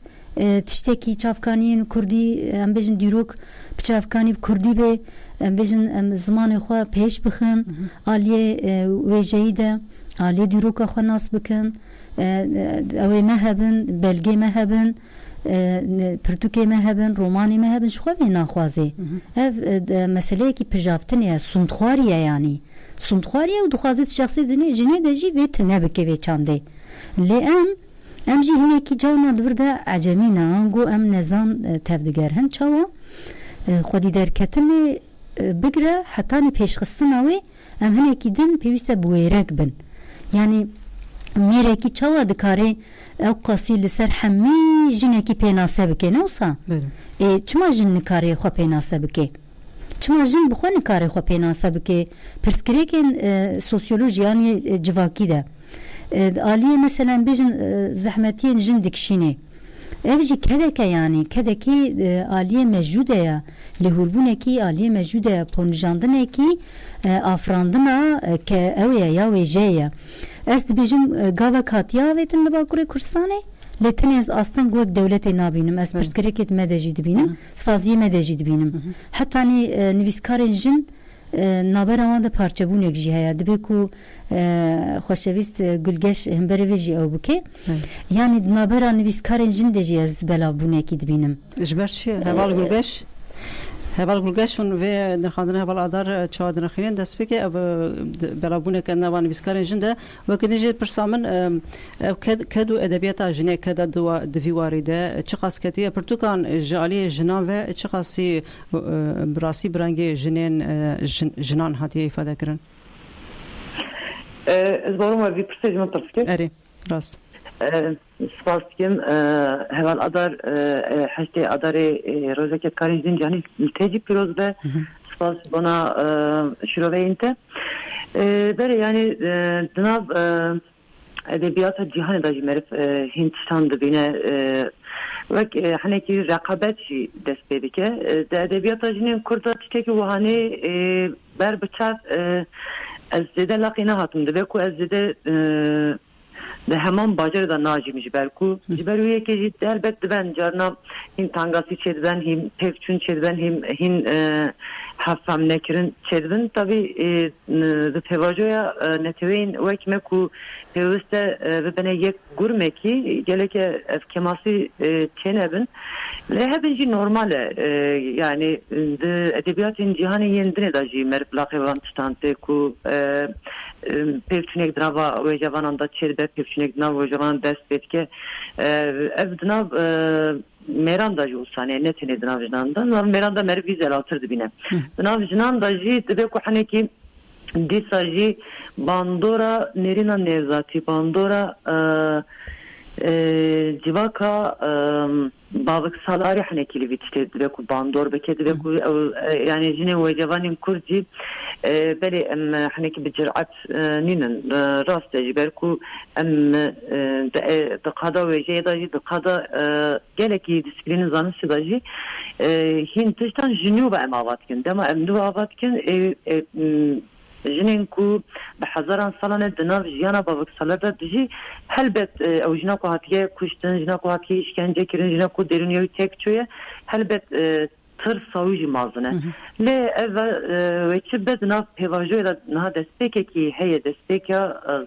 H: تشتکی چافکانین کردی ام بجن دیروک بچافکانی کردی به ام بجن زمان خو پیش بخن عالیه وجهی ده عالی دیروکا خو ناس بکن اوی مهبن بلگی مهبن پرتوکی مهبن رومانی مهبن شخوا وی ناخوازه اف مسئله کی پجافتنیه سندخواریه yani سندخواریه و دخوازت شخصی جنه دجی وی تنه بکه وی چانده لی ام جی هنه کی جاونا دورده عجمینا انگو ام نظام تفدگر هن چاوا خودی درکتنی بگره حتی نی پیشخستناوی ام هنه کی دن پیوسته بویرک بن yani میرکی چاوا دکاره او قاسی لسر همی جنکی پیناسه بکه نوسا چما جن نکاره خو پیناسه بکه چما جن بخو نکاره خو پیناسه بکه پرسکریکن سوسیولوژی yani جواکی ده آلیه مثلا بیجن زحمتین جن دکشینه evji kedeke yani kedeki aliye mevcude ya lehulbuneki aliye mevcude ya ponjandıneki afrandına ke evye ya vejeye ez dibijim gava katiya vetin li Bakurê Kurdistanê lê ez aslan gok devletê nabînim ez pirsgirêkê me de jî dibînim saziyê me de jî dibînim hetanî nivîskarên jin nabera wan de parçebûnek jî heye dibe ku xweşevîst Gulgeş hemberê vê jî ew bike yani nabera nivîskarên jin de jî ez belavbûnekî dibînim
B: ji ber çi heval Gulgeş heval Gulgeşûn vê nirxandina heval adar çawadinexînin destpêkê ev belavbûnek nava nivîskarên jin de wekî jî pirsa min ev ked û edebiyata jinê keda divî warî de çi qas ketiye pirtûkan ji aliyê jinan ve çi qasî bi rastî bi rengê jinan hatiye îfadekirin
L: ez barom vî pirsê ji min pirskir
B: erê rast
L: spas dikim heval adar heştê adarê rojekê karên jin canî têcî pîroz be spas bona şîroveyên te berê yani dinav edebiyata cîhanê da jî meriv hîn tiştan dibîne wek hinekî rekabet jî dest pê dike di edebiyata jinên Kurd da tiştekî wihanê ber bi çav ez zêde laqî nehatim dibe ku ez zêde de heman bacarı da nacim ji ber ku ji ber wê yekê jî elbet diben carna hîn tangasî çêdiben hîn pevçûn çêdiben hîn hefam nekirin çêdibin tabii di pevajoya neteweyên wek me ku pêwîst e bibine yek gurmekî geleke ev kemasî çênebin lê hebin jî normal e yani di edebiyatên cîhanê yên dinê da jî meriv laqê wan tiştan tê ku pevçûnek di nava wê cevanan da çêdibe pevçûnek di nava wê cevanan dest pê dike ev di nav mêran da jî wîsanê ne tenê di nav jinan da mêran da meriv vî zelaltir dibîne di nav jinan da jî dibe ku hinekî dîsa jî bandora Nêrîna Nevzatî bandora civaka bavik salari hinekî li vî tiştê dibe ku bandor bike dibe ku yani jinê wê cevanên Kurd jî belê em hinekî bi cir'et nînin rast e ji ber ku em di qada wêjeyê da jî di qada gelekî disiplînên zanistî da jî hîn tiştan ji nû ve em ava dikin dema em nû ava dikin jinên ku bi hezaran salan e di nav jiyana bavik salar da dijî helbet ew jina ku hatiye kuştin jina ku hatiye işkence kirin jina ku derûniyê wî tek çûye helbet tirsa wî jî mazin e lê ev wê çi be di nav pêvajoyê da niha destpêkekî heye destpêka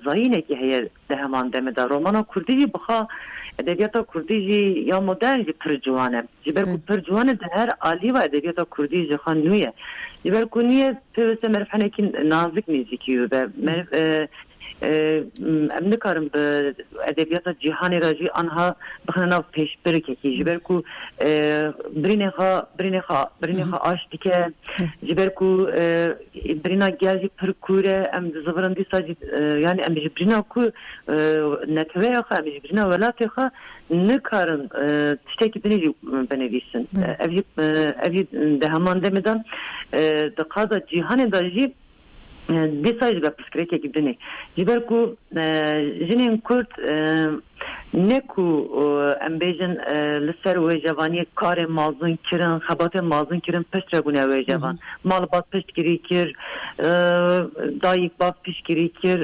L: zayînekî heye di heman demê da romana Kurdî jî bixa edebiyata Kurdî jî ya modern jî pir ciwan e ji ber ku pir ciwan e di her alîva edebiyata Kurdî jî xwe nû ye ji ber ku nîye pêwîst e meriv hinekî nazik nêzîkî be meriv em nikarin bi edebiyata cîhanê ra jî anha bixine nav pêşbirkekî ji ber ku birînê xwe aş dike ji ber ku birîna gel jî pir kûr e em dizivirin dîsa jî yani em ji birîna ku netweya xwe em ji birîna welatê xwe nikarin tiştekî dinê jî binivîsin ev jî di heman demê de di qada cîhanê da jî dîsa jî be pirsgirêkekî dinê ji ber ku jinên Kurd ne ku em bêjin li ser wê cevaniyê karê mazin kirin xebatên mazin kirin pişt rebûne wê cevan malbat piştgirî kir dayîk bav piştgirî kir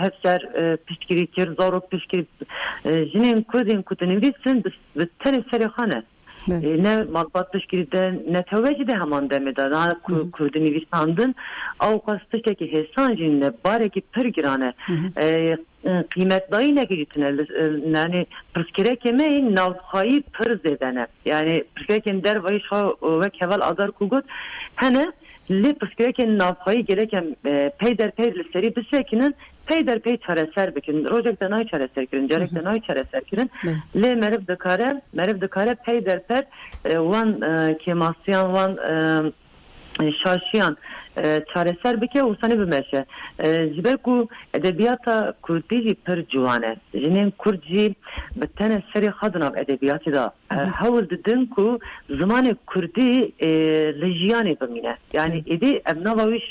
L: hevser piştgirî kir zarok piştgirî jinên Kurdên ku dinivîsin bi tenê serê xwe ne ne malbat piştgirî de ne tewecî de heman demê de Kurdî nivîsandin ew qas tiştekî hêsan jî ne barekî pir giran e qîmetdayî nekirîtine yani pirsgirêkê me navxayî pir zêde ne yani pirsgirêkên dervayî wek heval adar ku got hene lê pirsgirêkên navxayî gelek pey derpey li serî bisekinin pey derpey çareser bikin rojek de nay çareser kirin carek de nay çareser kirin lê meriv dikare pey derper wan kêmasiyan wan شاشیان چارەسەر بکە و سانێ بمەشە جبەر و ئەدەبیاتە کوردی پر جوانە ژنێن کورجی بەتەنە سەری خەدناو ئەدەبیاتیدا هەوڵ ددن و زمانی کوردی لە ژیانی بمینە یعنی ئیدی ئەبناوەویش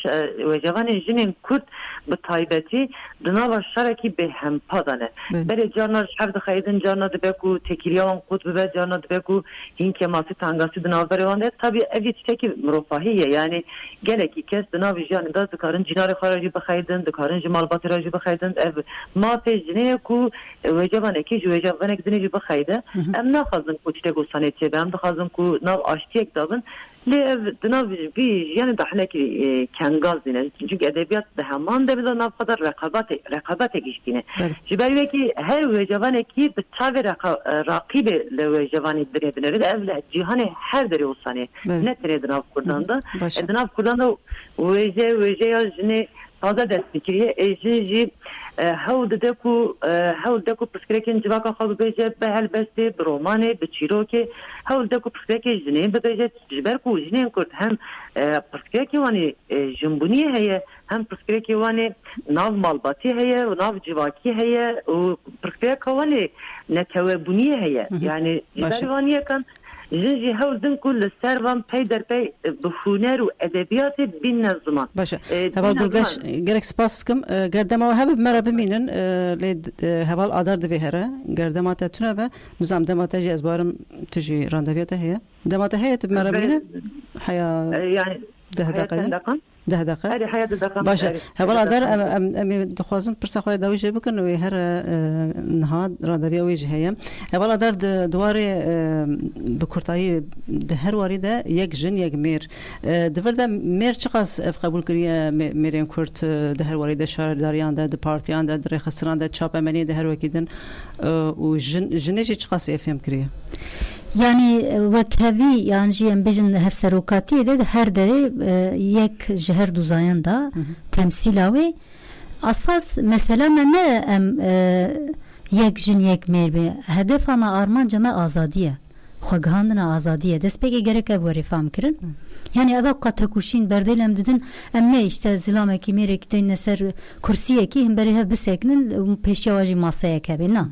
L: وێژەوانێ ژنێن کورد بە تایبەتی دناوە شارێکی بێ هەمپادانە بەرێ جارنا حەف دەخەیدن جارنا دەبێک و تێکیریاوان قوت ببە جارنا دەبێک و هینکێ ماسی تانگاسی دناوبەرێوانێت تابی ئەوی تشتێکی مرۆڤاهیە یعنی gelekî kes di navê jiyanê de dikarin cînarê xwe re jî bixeyidin dikarin ji malbatê re jî bixeyidin ev mafê jinê ku wêcevanekî ji wêcevanek dinê jî bixeyde em naxwazin ku tiştek sanê çêbe em dixwazin ku nav aştiyek dabin lê ev di nav vî jiyanê de hinekî kengaz dîne çünkü edebiyat di heman de bila nav qedar reqabetek giştîne ji ber wekî her wêcevanekî bi çavê raqîbê li wêcevanê dirê binêre ev li cîhanê her derê sanê ne tirê di nav Kurdan da di nav Kurdan da wêje ya jinê taze dest dikiriye êjin jî hewl dide ku pirsgirêkên civaka xwe bibêje bi helbestê bi romanê bi çîrokê hewl dide ku pirsgirêkê jinê bibêje ji ber ku jinên Kurd hem pirsgirêkê wanê jinbûniyê heye hem pirsgirêkê wanê nav malbatî heye û nav civakî heye û pirsgirêka wanê netewebûniyê heye yani ji ber waniyekan jin jî hewl din ku li ser van pey derpey bi huner û edebiyatê bîne ziman.
B: Başa. Heval Gulbeş gerek spas dikim. Gerdema hebe me re bimînin lê heval adar divê here. Gerdema te tune be nizam dema te jî ez barim tu jî randeviya te heye. Dema te heye tu me re bimînin? Heya yani 10 دقيقة 10 دقيقة باشا هبل أدار أمي دخوازن برسا خوي داوي جي بكن وهر نهاد رادريا ويجي هيا هبل أدار دواري بكرتاي دهر وارده يك جن يك مير دفردا مير چقاس اف قبول كريا ميرين كورت دهر وارده شهر داريان ده بارتيان ده رخصران ده چاپ امني دهر وكيدن و جن جي چقاس افهم كريا
H: Yani vekhevi yani jiyem bejin hevserokatiye de her dere yek jher duzayan da temsil ve asas mesela ne yek jin yek merbe hedef ama armanca me azadiye xwegihandina azadiye destpêkê gerek ev werê fam kirin yani ev qatekuşîn berdelem didin em ne işte zilamekî mêrekî tên ser kursiyekî him berê hev bisekinin pêşiya jî masayek hebe na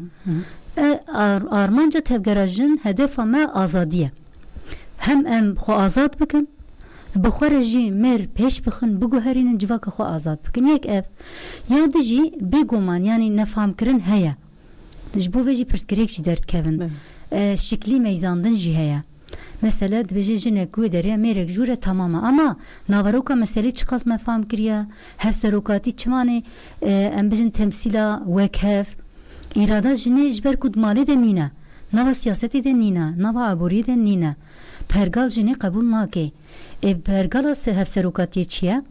H: armanca tevgerajin hedef me azadiye hem em xwe azad bikin bi xwe re jî mêr pêş bixin biguherînin civaka xwe azad bikin yek ev ya de jî bêguman yani nefamkirin heye ji bo vê jî pirsgirêk jî derdkevin şiklî meyzandin jî heye mesela dibêje jinek wê derê mêrek jûre tamama ama naveroka meselê çiqas me fam kiriye hevserokatî çimanê em bijin temsîla wekhev İrada jine jber kud malê de nîne nava siyasetê de nîne nava aboriyê de nîne pergal jine qebûl nake pergala hevserokatiyê çi ye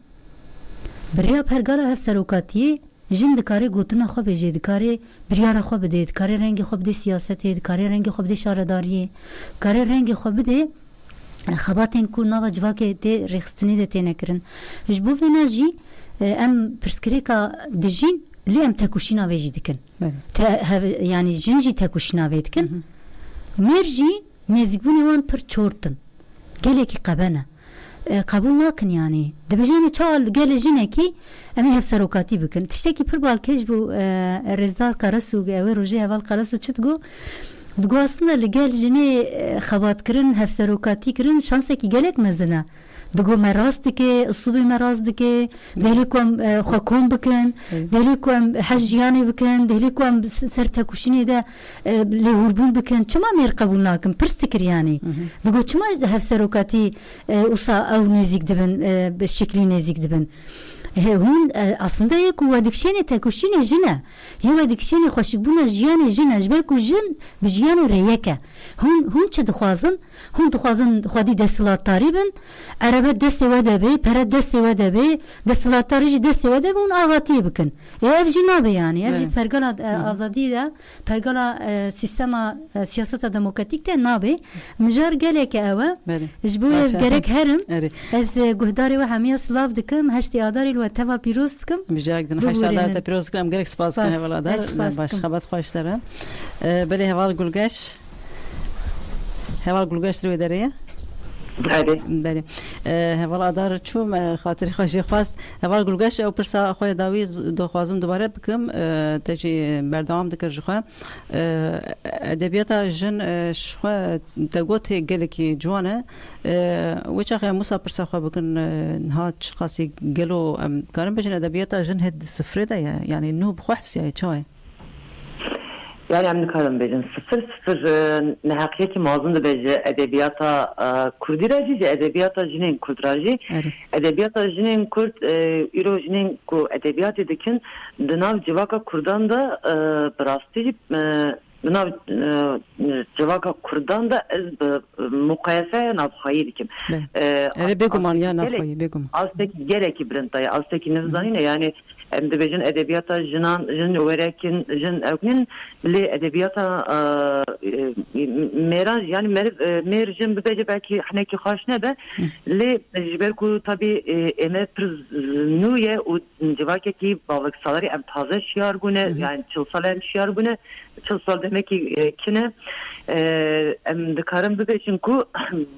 H: biriya pergala hevserokatiyê jin dikare gotina xwe bêje dikare biryara xwe bide dikare rengê xwe bide siyasetê dikare rengê xwe bide şaredariyê dikare rengê xwe bide xebatên ku nava civakê tê rêxistinê de têne kirin ji bo vê ne jî em pirsgirêka dijîn lê em tekuşîna vê jî dikin yani jin jî tekuşîna vê dikin mêr jî nêzîkbûnê wan pir çortin gelekî qebene qebûl nakin yani dibêje çawa gelê jinekî em ê hevserokatî bikin tiştekî pir balkêj bû Rêzdar Qarasu ew rojê heval Qarasu çi digo digo aslında li gel jinê xebatkirin hevserokatî kirin şansekî gelek mezin e digo me rast dike usûbê me rast dike dihêlî ku em xwe kom bikin dihêlî ku em hez jiyanê bikin dihêlî ku em ser tekuşînê de lêhûrbûn bikin çima mêr qebûl nakin pirs dikir yani digo çima hevserokatî wisa ew nêzik dibin bi şeklî nêzik dibin hûn aslında yek ku wedikşênê tekuşînê jin e yê wedikşênê xweşikbûna jiyanê jin e ji ber ku jin bi jiyan û rêyek e hûn çi dixwazin hûn dixwazin xwedî desthilatdarî bin erebet destê we de bê peret destê we de bê desthilatdarî jî destê we de bê hûn avatiyê bikin ev jî nabe yani ev jî pergala azadî de pergala sîstema siyaseta demokratîk de nabe mijar geleke ew e ji bo ez gerek herim ez guhdarê we hemiya silav dikim heştê adarê teva pîroz dikim
B: mijarek din heşt adarê te pîroz dikim em gerek spas dikim heval adar baş xebat xweş dere belê heval Gulgeş heval Gulgeş wê derê ye بله هوا دار چوم خاطر خوشی خواست هوا گلگش او پرسا خوی داوی دو خوازم دوباره بکم تجی بردام دکر جخوا ادبیات جن شخوا تگوت گلکی جوانه وچه موسا پرسا خوا بکن ها خاصی گلو کارم بجن ادبیات جن هد صفر ده يعني نو بخوحس يعني چای
L: يعني عم نكلم بين صفر نهاقية معظم بيجي أدبيات كردي راجي أدبيات جنين كرد راجي أدبيات جنين كرد إيرو جنين كو أدبيات دكين دناف جواكا كردان دا براستي دناف جواكا كردان دا مقايسة نافخاي دكين
B: أنا بيجوم أنا نافخاي بيجوم
L: أصلك جريكي برنتاي أصلك نفزانين يعني ام دبجن ادبیات جن ورکن جن اکنن لی ادبیات میران یعنی مر جن ببجه belki حنکی خاش نده لی جبر کو tabi eme نویه و جواکی کی باوک سالاری ام تازه شیار گونه yani 40 سال شیار گونه 40 سال demek ki kine ام دکارم ببجن کو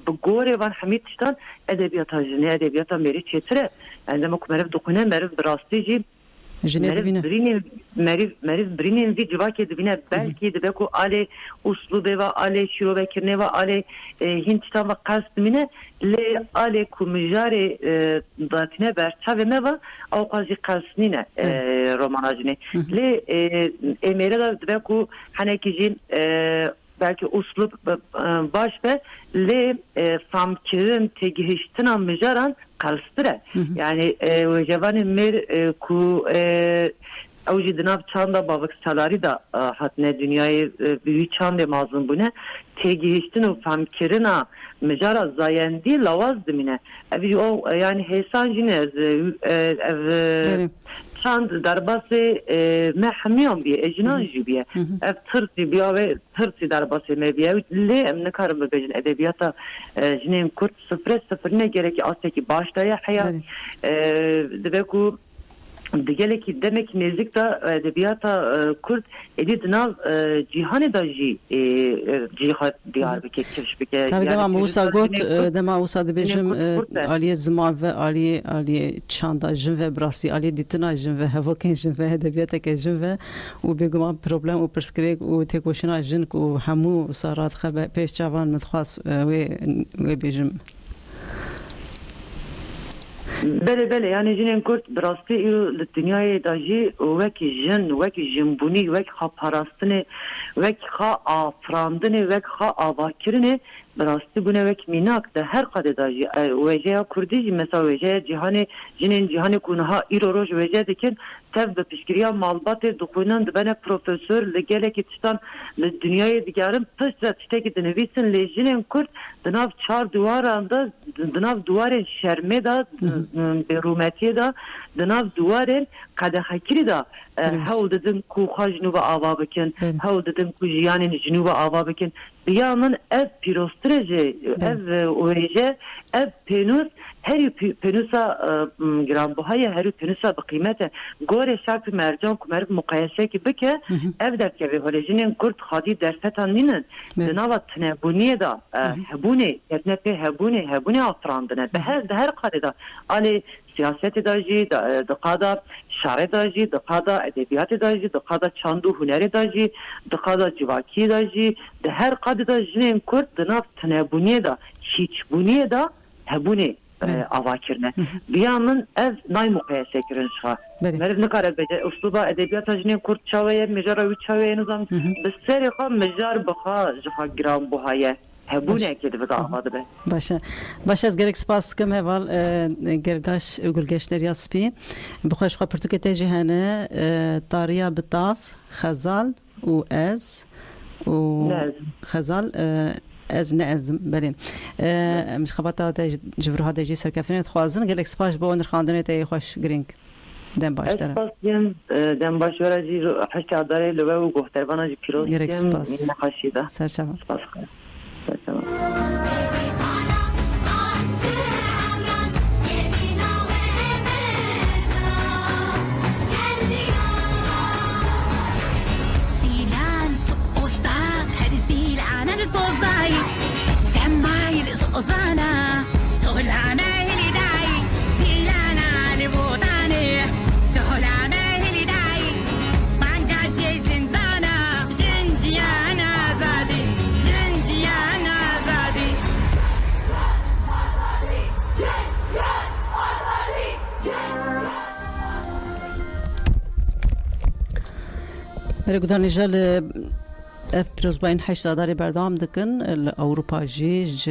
L: بگوره وان حمید تشتان ادبیات جن ادبیات مری چتره عندما كمرف دقونه مرف براستيجي مرف برينين في جواكي دبينا بلكي دبكو على اسلوبه و على شروع كرنه و على هندشتا و قصد منه ل على كومجاري داتنه برچاوه ما او قاضي قصنينه روماناجنه ل اميره دبكو حنكيجين belki uslup baş ve le famkirin tegihiştinan mejaran kalstıra yani cevani mer ku avcı dinav çanda babak salari da hatne dünyayı büyük çanda mazlum bu ne tegihiştin o famkirina mejara zayendi lavaz dimine evi o yani hesan jine چند در بس محمیام بیه اجنان جو بیه اف ترسی بیا و ترسی در بس می بیه لی ام نکارم ببجن ادبیات جنیم کرد صفر نگره که آسته که باشتای حیات دبکو دیگه که demek نزدیک تا ادبیات کرد ادید ناو جهان دا جهاد دیار بکه کش بکه
B: tabii devam Musa got devam Musa dibejim aliye zima ve aliye çanda jin ve brasi aliye ditina jin ve havokin jin ve edebiyata ke jin ve u beguma problem u perskrek u tekoşina jin ku hamu sarat khabe peş çavan mtxas ve bejim
L: بله yani جنین کرد براستی ایرو دنیای داجی وکی جن وکی جنبونی وکی خا پاراستنه وکی خا آفراندنه وکی خا آواکرنه براستی بونه وکی میناک ده هر قد داجی وجه کردی مثلا وجه جهانی جنین جهانی کنها ایرو روش وجه دکن تف به پیشگیری مالبات دخونن دبنه پروفسور لگله که تشتان دنیای دیگرم پشت تشته که دنویسن لیجنین کرد دناف چار دوارانده دناف دوار شرمه دا برومتیه دا دناف دوار قدخکری دا هاو ددن کو خوا جنوب آوا بکن هاو ددن کو جیانین جنوب آوا بکن بیامن ev pirostrece ev oje ev penus her penusa grambuhaya her penusa bqimete gore şart mercan kumer mukayese ki bike ev derke ve holejinin kurt hadi dersetan ninin denavat ne buniye da hebune etnepe hebune afrandına her kadeda ali siyaset daji daqada şare daji daqada edebiyat daji daqada çandu huner daji daqada civaki daji de her kadeda jinin kurt denav tnebuniye da hiç buniye da hebune avakirne biyanın ev nay mukayese kirin şa merv ne kadar bece usluba edebiyat jinin kurt çaveye mejara üç çaveye nizam beseri kha mejar baxa jha gram buhaye hebune kedi ve dağmadı be.
B: Başa gerek spas kem heval gergaş gülgeşler yaspi. Bixweş xwe pirtûkê cihane tariya bitaf xezal û ez û xezal ez ne ezim belê xebata te civruha de jî serkeftinê dixwazin gelek spas bo nirxandinê te xweş girîng dem baş dere
L: dem baş were jî heşta darê li we û gohtervana jî pîroz
B: gerek spas
L: nexweşî
B: serçava
M: Sozai, Semail Ozana.
B: گودان جل پیروزباین حشداری بردام دکن اروپا جیج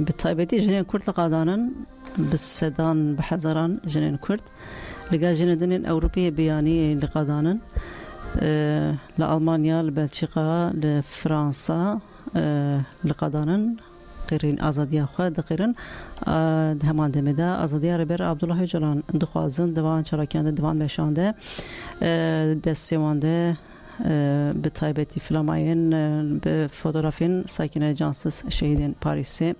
B: به تایبتی جنین کرد لقادانن بسدان بحزران جنین کرد لقا جندن اوروبی بیانی لقادانن لألمانيا لبلجيكا لفرنسا لقادانن قرين آزاديا خود قرين همان دمدا آزاديا ربر عبدالله جلان دخوازن دوان چراکیان دوان مشانده دستیوانده به تایبتی فلاماین به فوتوغرافین ساکنه جانسس شهیدین پاریسی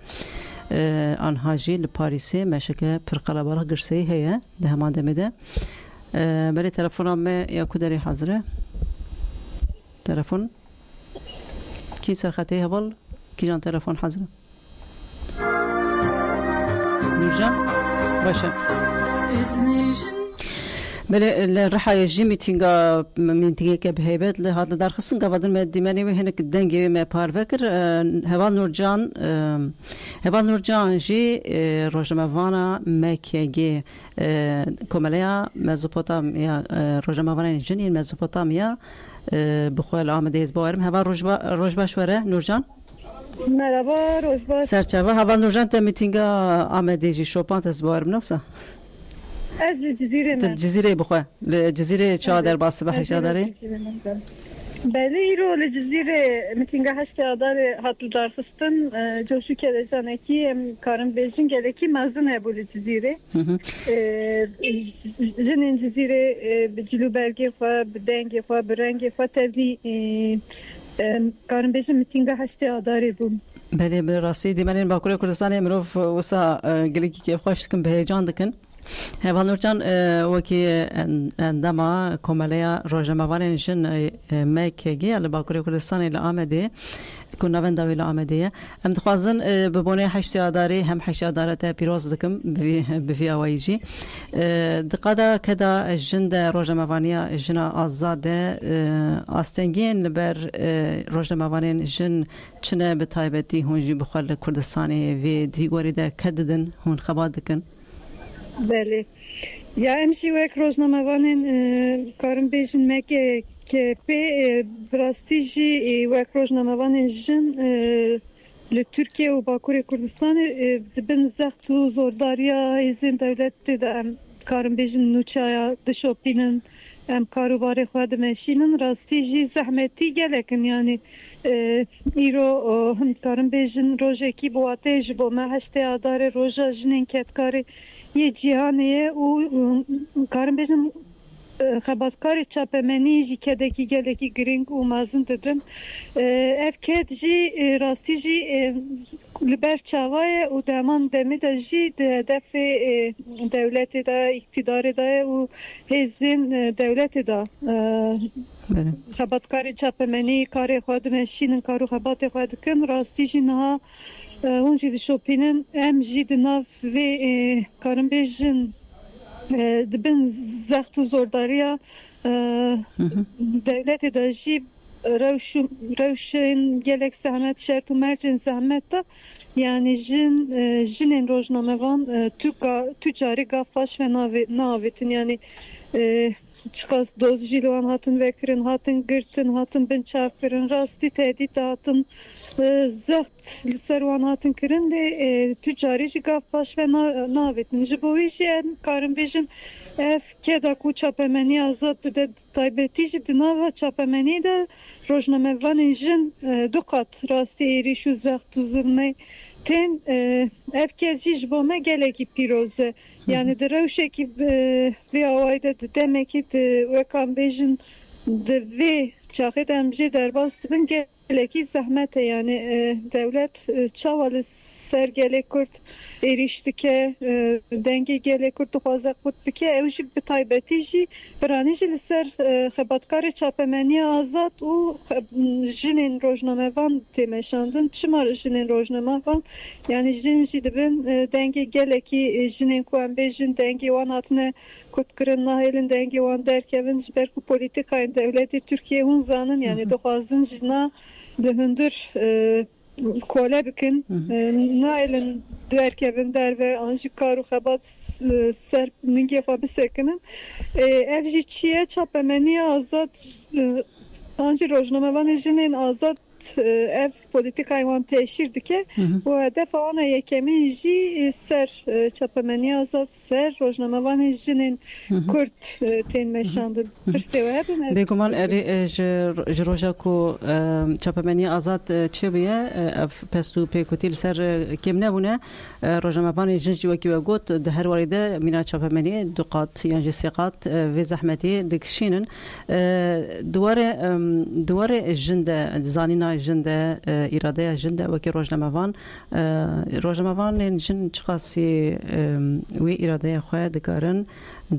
B: آنهاجی لپاریسی مشکه پرقلباله گرسی هیه ده همان دمده برای تلفنم یا کدری حاضره تلفن کی سرخطی هول کی جان تلفن حاضره نورجان باشه بله الرحايا جي ميتينغا که بهيبت لهذا دار خصن قبض المديماني وهناك الدنجي ما بارفكر هوال نورجان جي روجمافانا مكيجي كوماليا ميزوبوتاميا روجمافانا جنين ميزوبوتاميا بخوال آمده بوارم هوال روجبا شوره نورجان
M: مرحبا روجبا
B: سرچاوه هوال نورجان تا ميتينغا آمده جي شوپان تزبوارم نفسه
M: از الجزيرة من
B: الجزيرة بخوة الجزيرة شادر باس بحش داري
M: بله ایرو الجزيرة متینگه هشت داره هاتل دار خستن جوشو که جانه کی کارم بیشین گله کی مزن هبو الجزيرة جن الجزيرة بجلو برگی خوا بدنگی خوا برنگی خوا تبلی کارم بیشین متینگه هشت داره بون
B: بله براسي دي منين باكوري كردستان مروف وسا قلقي كيف خوش تكن بهيجان دكن هبال نورجان وكي عندما كوماليا روجمافان جن ميكيجي على باكوري كردستان الى آمده كنا بنداوي الى آمده ام دخوازن ببوني حشتي اداري هم حشتي ادارته بيروز دكم بفي اوايجي دقادا كدا جند روجمافانيا جنا آزاده استنگين لبر روجمافان جن چنه بتايبتي هونجي بخوال كردستاني في ديگوري ده كددن هون خباد دكن
M: بله یا امشی وک روزنامه‌وانین کارم بیشتر مکه که به براستیجی وک روزنامه‌وانین جن لترکیه و باکوری کردستان دبن زخت و زورداریا ایزن دولت ده کارم بیشتر نوچایا دشوپینن ام کاروبار خود ماشینن راستیجی زحمتی گلکن یعنی ایرو هم کارم بیشتر روزه کی بواتج با ما هشت آدار روزه جنین کتکاری یه جهانیه و کارم بیشتر خبرکاری چاپمنی جی کدکی گلکی گرینگ و مازن دادن افکت جی راستی جی لبر چاوای و دمان دمیده جی دف دولت دا اقتدار دا و هزین دولت دا خبرکاری چاپمنی کاری خود مشین کارو خبرت خود کن راستی جی نه اونجی دشوپینن ام جی دناف و کارم بیشتر دبن زخت و زورداریا دولت داشی روشن گلک زحمت شرط و مرجن زحمت دا یعنی جنین روزنامه‌وان تجاری گافاش و ناویتن یعنی çıkas doz jiloan hatın vekirin hatın gırtın hatın ben çarpırın rasti tehdit hatın zaht servan hatın kirin de tücari jigaf baş ve navetin jiboviş en karın bejin keda ku çapemeni azat de taybeti jidina ve çapemeni de rojnamevan jin dukat rasti eri şu zaht uzulme ten evkelci jibome geleki piroze yani de revşeki ve avayda demek ki vekam bejin de ve çahet emci derbas bin geleki zahmete yani devlet çavalı sergele kurt eriştike denge gele kurt fazla kurt bike evji bir taybetici braniji ser xebatkar çapemeni azat u jinin rojnamevan temeşandın çimar jinin rojnamevan yani jin jidibin denge geleki jinin kuan bejin denge wan atne kurtkırın nahelin denge wan derkevin jberku politikayın devleti Türkiye hunzanın yani doxazın jina dehündür kole bikin nailin derkevin der ve anjik karu xebat ser ninge fa bisekinin evji çiye çapemeni azat Anji rojnamevan jinin azad ev politikayı wan teşhir dike û hedef wana yekemîn jî ser çapemeniya azad ser rojnamevan jinin Kurd tên meşandin pirstê we hebin
B: bêguman erê ji roja ku çapemeniya azad çibiye ev pestû pêkutî li ser kêm nebûne rojnamevanê jin jî wekî we got di her warê de mîna çapemeniyê du qat yan jî sê qat vê zehmetê dikişînin duwarê jin de zanîna jin de îradeya jin de wekî rojnamevanên jin çi qasî wê îradeya xwe dikarin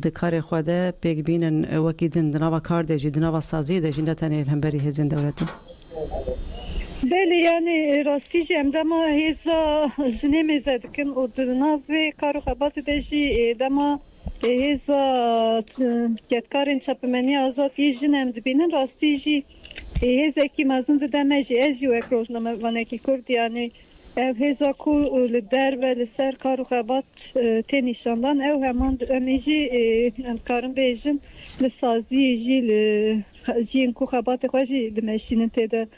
B: di karê xwe de pêk bînin wekî din di nava kar de jî di nava saziyê de jî ne tenê hemberî hêzên dewletî
M: Belê yani rastî jî em dema hêza jinê mêze dikin û di nav vê kar û xebatê de jî dema hêza ketkarên çapemeniya azad yê jin em dibînin rastî jî hêzekî mezin dideme jî ez jî wek rojnamevanekî Kurd yani ev hêza ku li derve li ser kar û xebat tê nîşandan ew heman em ê jî em dikarin bêjin li saziyê jî li jiyên ku xebatê xwe jî dimeşînin tê de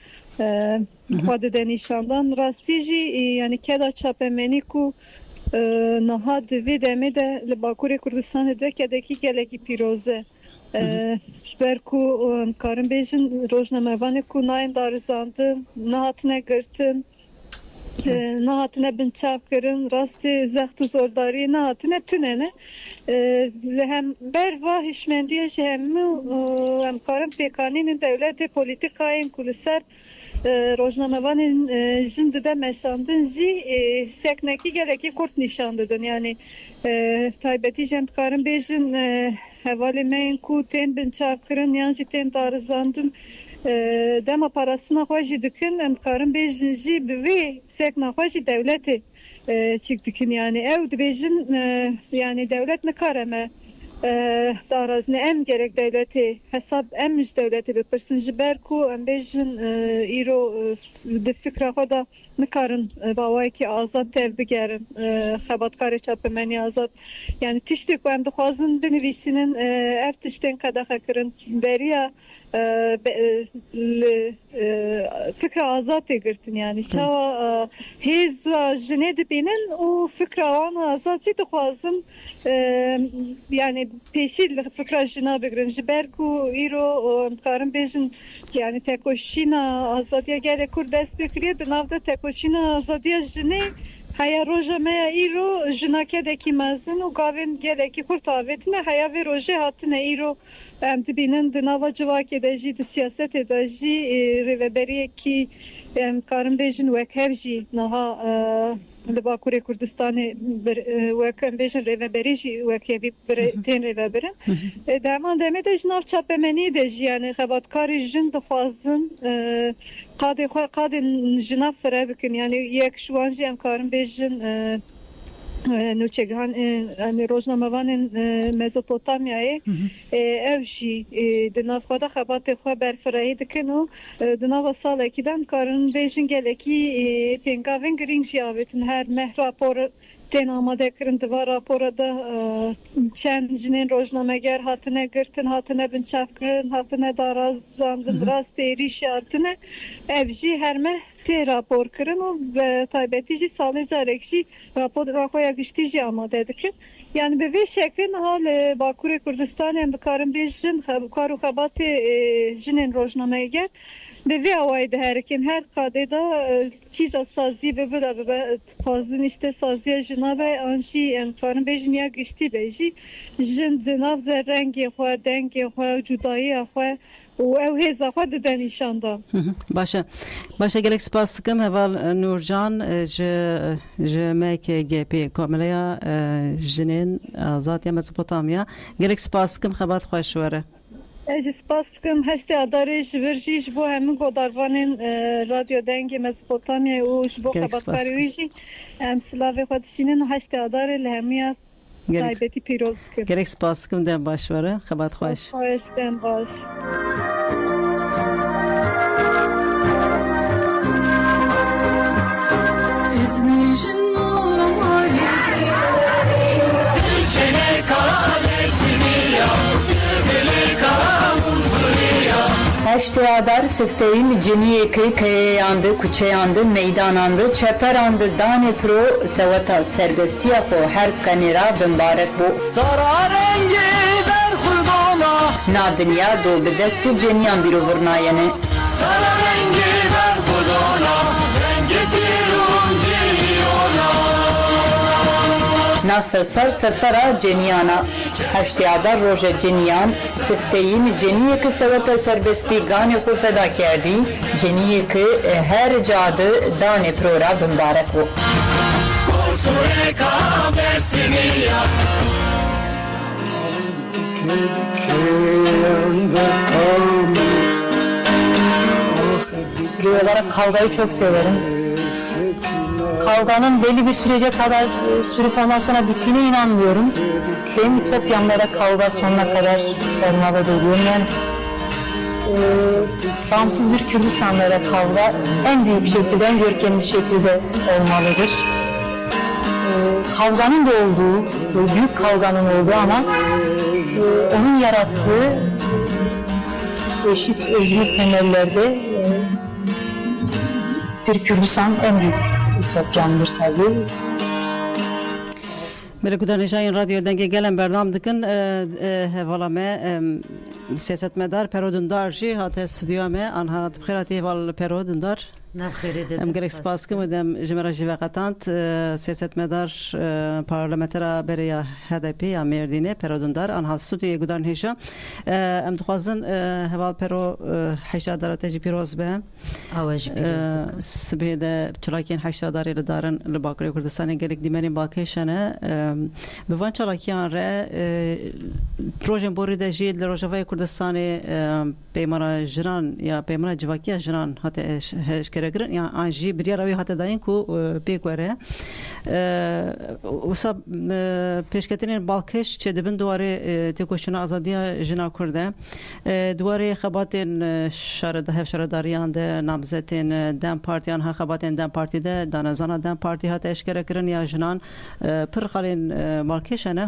M: xwe dide nîşandan rastî jî yani keda çapemenî ku niha di vê demê de li Bakurê Kurdistanê de kedekî gelekî pîroz e ji ber ku karin bêjin rojnamevanê ku nayên darizandin nehatine girtin nehatine binçavkirin rastî zext û zordariyê nehatine tunene li hem berva hişmendiya ji hemû em karin pêkanînin dewletê polîtikayên ku li ser rojnamevanên jin dide meşandin jî seknekî gelekî Kurd nîşan didin yani taybetî jî em dikarin bêjin hevalê me yên ku tên binçavkirin yan jî tên darizandin dema parastina xwe jî dikin em dikarin bêjin jî bi vê sekna xwe jî dewletê çîk dikin yani ew dibêjin yani dewlet nikare me darazine em gerek devletê hesab em ji devletê bipirsin ji ber ku em bêjin îro di fikra xwe da nikarin bawayekî azad tev bigerin xebatkarê çapemeniya azad yani tiştê ku em dixwazin binivîsînin ev tiştên qedexe kirin beriya fikra azad tê girtin yani çawa hêza jinê dibînin û fikra wan azad jî dixwazin yani pêşî li fikra jina bigirin ji ber ku îro dikarin bêjin yani tekoşîna azadiya gelek Kurd dest pê kiriye di nav de tekoşîna azadiya jinê heya roja me ya îro jina kedekî mezin û gavên gelekî Kurd avêtine heya vê rojê hatine îro em dibînin di nava civakê de jî di siyasetê de jî rêveberiyekî em karin bêjin wek hev jî niha li Bakurê Kurdistanê wek em bêjin rêveberî jî wek hevî tên rêvebirin di heman demê de ji nav çapemeniyê de jî yani xebatkarê jin dixwazin qadên jina fire bikin yani yek ji wan jî em karin bêjin nûçegihan rojnamevanên Mezopotamyayê ew jî di nav xwe de xebatê xwe berfirehî dikin û di nava salekî de em karin bêjin gelekî pêngavên girîng jî avêtin her meh rapor tên amadekirin diva rapora da çend jinên rojnameger hatine girtin hatine binçavkirin hatine darazandin rastê êrîşê hatine ev jî her meh tê rapor kirin û taybetî jî salê carek jî rapora xwe ya giştî jî amade dikin yani bi vê şeklî niha li Bakurê Kurdistanê em dikarin bêjin kar û xebatê jinên rojnameger bi vê awayî diherikin her qadê da kîja sazî bibe dixwazin işte saziya jina ve an jî em karin bêjin ya giştî be jî jin di nav de rengê xwe dengê xwe cudayiya xwe û ew hêza xwe dide nîşandan
B: başa gelek spas dikim heval Nurcan ji MKGP Komeleya jinên azad ya Mezopotamya gelek spas dikim xebat xweş were
M: Ez spas dikim heştê adarê ji vir jî ji bo hemû godarvanên Radyo Dengê Mezopotamyayê û ji bo xebatkarê wî jî em silavê xwe dişînin û heştê adarê li hemûya taybetî pîroz dikim.
B: Gelek spas dikim dem baş were xebat xweş.
M: Xweş dem baş.
N: Heşte adar sifteyin ciniye kıy yandı, kuçe yandı, meydan yandı, çeper yandı, dane pro sevata serbestiye ko her kanira mübarek bu.
O: Sara rengi ber kurdona.
N: Na dünya do bedesti ciniyan bir vurnayene.
O: Sara rengi ber kurdona, rengi birunci ona.
N: Na sesara ceniyana. Heşte adar roja ceniyan, sifteyin ceniye ki sevata serbesti gane ko feda kerdi, ceniye ki her cadı dane prora mübarek bu.
O: Sureka Bersiniya
P: Birey olarak kavgayı çok severim. Kavganın belli bir sürece kadar sürüp ondan sonra bittiğine inanmıyorum. Benim ütopyamda da kavga sonuna kadar olmalı diyorum. Yani bağımsız bir Kürdistan'da da kavga en büyük şekilde, en görkemli şekilde olmalıdır. Kavganın da olduğu, büyük kavganın olduğu ama onun yarattığı eşit özgür temellerde bir Kürdistan en büyük ütopyandır tabii.
B: Melekudan Nişayın Radyo'dan gelen berdam dikin hevalame siyasetmedar perodundar jî hate stüdyo me anha bxirati heval perodundar. Em gerek spas kim dem jemera jiveqatant siyasetmedar parlamentera beriya HDP ya Merdine perodundar anha stüdyoya gudan hêja em dixwazin heval pero heşa darateji piroz be
H: awaj piroz
B: sibê de çalakiyen heşa darê li darin li Bakurê Kurdistanê gelek dîmenên bakêşene bi van çalakiyan re projên borî de jî li Rojavayê Kurdistanê peymana jiran ya peymana civakiya jiran hate heşkere girin ya an jî biryara wê hate dayîn ku pêk were wisa pêşketinên balkêş çê dibin duwarê têkoşîna azadiya jina Kurd e duwarê xebatên hev şaredariyan de namzetên Dem Partiyan ha xebatên Dem Partî de danezana Dem Partî hate eşkere kirin ya jinan pir xalên balkêşe ne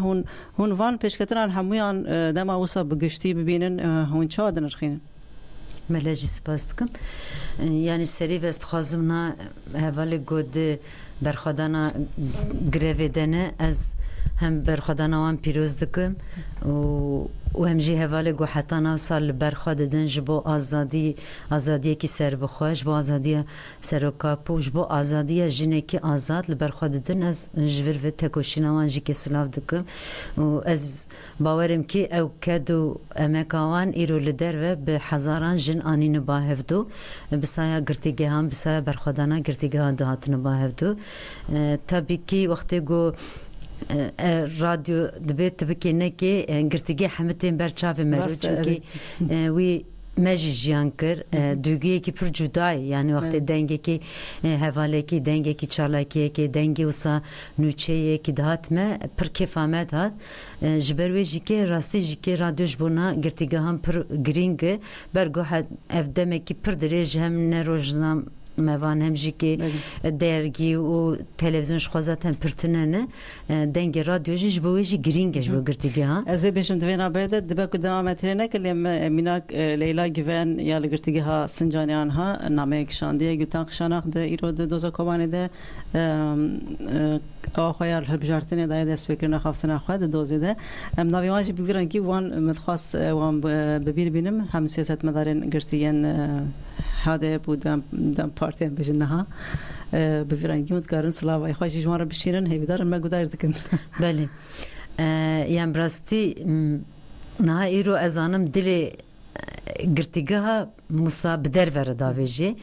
B: hûn van pêşketinan hemûyan dema wisa bi giştî bibînin hûn çawa dinirxînin.
H: Melejî spas dikim. Yani serî vest dixwazim na hevalê got berxwedana grevê de ne ez hem berxwedana wan pîroz dikim û hem jî hevalê gohetana wisa li berxwe didin ji bo azadiyekî serbixwe ji bo azadiya serokapû ji bo azadiya jinekî azad li berxwe didin ez ji vir vê tekoşîna wan jî kesilav dikim û ez bawerim kî ew ket û emeka wan îro li derve bi hezaran jin anîne bavhevdû bi saya girtîgehan bi saya berxwedana girtîgehan dihatine bavhevdû tabii ki wextê got radyo dibê tibikênekê girtîgeh hemetên ber çavê me ro çünkî wî me jî jiyan kir dûgiyekî pir cuda ye yani wextê dengekî hevalekî dengekî çalakiyekê dengê wisa nûçeyekî dihat me pir kêfa me dihat ji ber wê jî kê rastî jî kê radyo ji bona girtîgehan pir girîng e bergoha ev demekî pir dirêj hem ne rojnam mevan hem jî kê dergî û televîzyon ji xwe zaten pirtine ne dengê radyo jî ji bo wê jî girîng e ji bo girtîgehan.
B: Ez ê bêjim divê naber de dibe ku devam etîne nekir lê mînak Leyla Güven ya li girtîgeha Sincaniyan ha nameyek şandiye gütan xişanak de îro di doza Kobanê de awa xwe ya hilbijartinê daye destpêkirina xaftina xwe di dozê de em navê wan jî bigîrin kî wan min dixwast wan bibîr bînim hem siyasetmedarên girtiyên HDP û Dem Partiyan bêjin niha bi vî rengî hûn dikarin silavayê xwe jî ji wan re bişînin hêvîdarin me gudar dikin.
H: Belê yan rastî niha îro ez anim dilê girtîgeha Musa bi derve re davêjê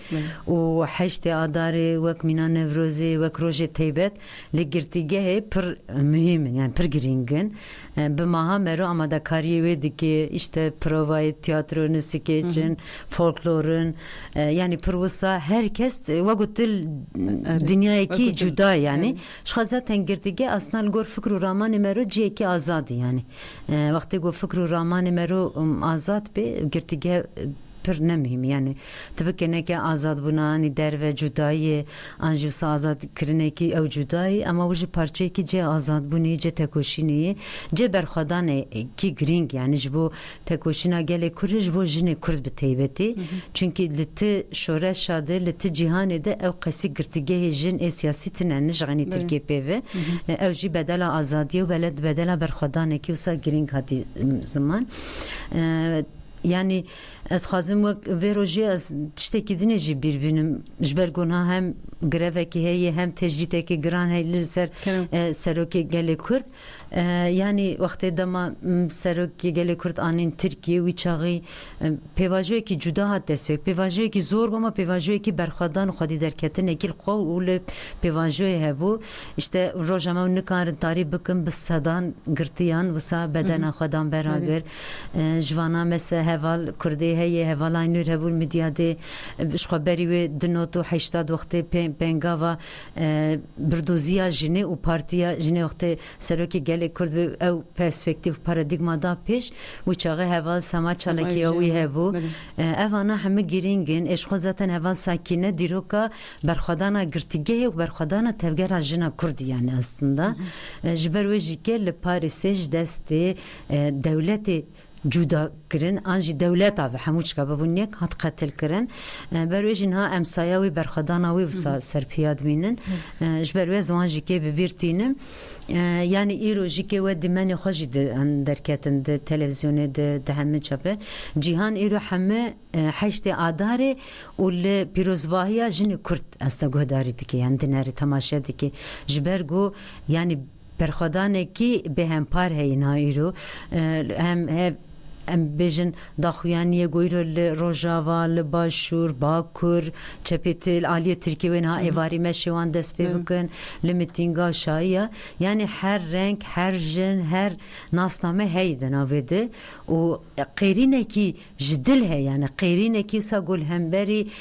H: û heştê adarê wek mîna Nevrozê wek rojê taybet li girtîgehê pir mühîmin yani pir girîngin bi maha me ro amadekariyê wê dike işte provayê tiyatronê skêçin folklorun yani pir wisa herkes wek gotil dinyayekî cuda yani ji xwe zaten girtîgeh asna li gor fikr û ramanê me ro ciyekî azad yani wextê got fikr û ramanê me ro azad bê girtîgeh
Q: پر نمیم یعنی تبکنه که آزاد بودنی در و جدایی آنجا وسا آزاد کرنه کی او جدایی اما وجه پارچه کی جه آزاد بودنی جه تکوشینی جه برخوادانه کی گرینگ یعنی جبو تکوشینا گله کرد جبو جن کرد بتیبتی چونکی لت شورش شده لت جهانی ده او قصی گرتگه جن سیاسی تنش غنی ترکیه پیوه او جی بدل آزادی و بلد بدل برخوادانه کی وسا گرینگ هاتی زمان yani az xazım ve roji az tişteki dineci birbirinin jbergona hem greveki heye hem tecriteki gran heyli seroki gele Kürt yani vakti dama seroki gele Kürt anin Türkiye ve çağı pevajoy ki juda hat destek pevajoy ki zor ama pevajoy ki berxadan xadi derketin ekil xo ul pevajoy hebu işte rojama nikar tarih bakın bisadan girtiyan vsa bedena xadan beraber jvana mesela heval kurdi heye hevalay nur hebul medyade xhaberi ve dinotu 80 vakti pengava birdoziya jine u partiya jine vakti seroki gele Kürt ve ev perspektif paradigma da peş bu çağı heval sama çalaki o hebu evana hem giringin eşxo zaten heval sakine diroka berxadana girtige ve berxadana tevgera jina Kurdi yani aslında jber ve jike le Paris'e deste devleti جودا کرن آنجی دولت آب هموش که ببینید هات قتل کرن برویجن ها امسایه‌وی برخدانه‌وی وسا سرپیاد مینن جبروی زمانی که ببیرتینم yani İroji ki ve dimeni hoji de derketin de televizyonu de همه çapı cihan İro همه heşte adare ul pirozvahiya jini Kürt asta gohdari diki yani dinari tamaşa diki jbergo yani berxadane ki behem par heyna İro hem ام بیشن داخویانی گویرو لروجاوا لباشور باکور چپیتل عالیه ترکیه و اینها ایواری مشوان دست بکن لمیتینگا شایه یعنی هر رنگ هر جن هر ناسنامه هیدن آویده و قیرینه کی جدل هی یعنی قیرینه کی سا گل همبری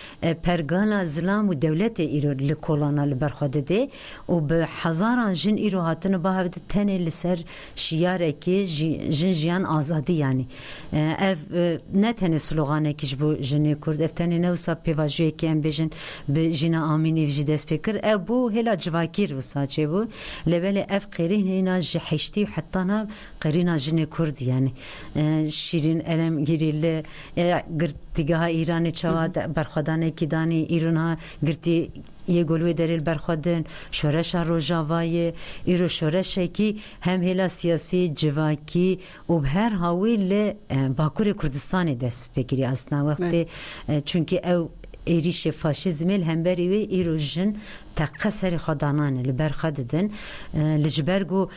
Q: پرگانا زلام و دولت ایرو لکولانا لبرخواده ده و به هزاران جن ایرو هاتن با هفته تنه لسر شیاره کی جن جیان آزادی یعنی ev ne tane sloganı ki bu jene Kurd eftani ne vsa pevajoy ki em bejin be jina amini vji despekir ev bu hela civakir vsa çe bu levele ev qerin hina jihişti hatta na qerina jene Kurd yani şirin elem girille girtigaha İran'ı çavat berxadane ki dani İran'a girti یه گلوی دریل برخوادن شورش روجاوای ایرو شورش کی هم هلا سیاسی جواکی و به هر حاویل باکور کردستان دست بگیری اصلا وقتی چونکه او ایریش فاشیزمل هم بری و ایرو جن تقصر خدانان لبرخددن لجبرگو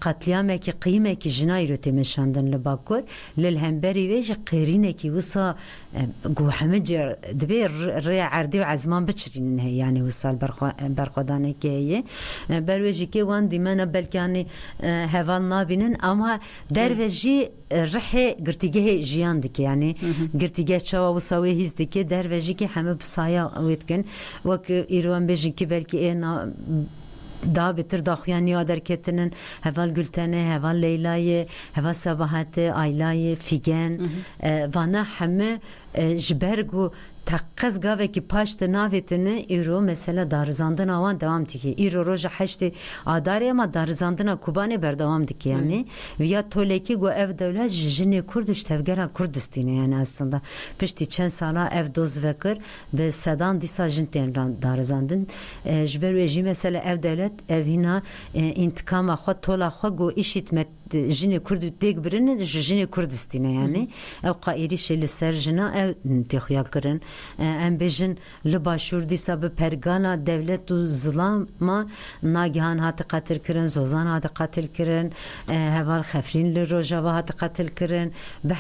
Q: قتلیامه کی قیمه کی جنایی رو تمشاندن لباکور للهمبری ویج قیرینه کی وصا گو حمد دبی ری عردی و عزمان بچرین هی یعنی وصال برخدانه کی برویجی کی وان دیمنا بلکانی هوال نابینن اما درویجی رحه گرتیگه جیان دکی یعنی گرتیگه چاوا وصاوی هیز دکی درویجی کی همه بسایا ویدکن وک ایروان بیجی کی belki daha beter daxuyani aderketinin heval Gülten'e, heval Leyla'yı, heval Sabahat'ı, Ayla'yı, Figen vana heme jbergu تقص گاوه کی پاشت ناویتنه ایرو مثلا دارزاندن آوان دوام دیگه ایرو روز هشت آداری اما دارزاندن کوبانی بردوام دیگه یعنی ویا تولکی گو اف دولت جنی کردش تفگرا کردستینه یعنی aslında پشتی چند سالا اف دوز وکر به صدان دیسا جنتین دارزاندن جبر ویجی مثلا اف دولت اف هنا انتقام خود تولا خود گو işitmet jini Kurd tek birine jini Kurdistine yani ev qairi şeli serjina ev intixya kirin em bejin li başur disa be pergana devlet u zilama nagihan hat qatil kirin zozan hat qatil kirin heval xefrin li rojava hat qatil kirin be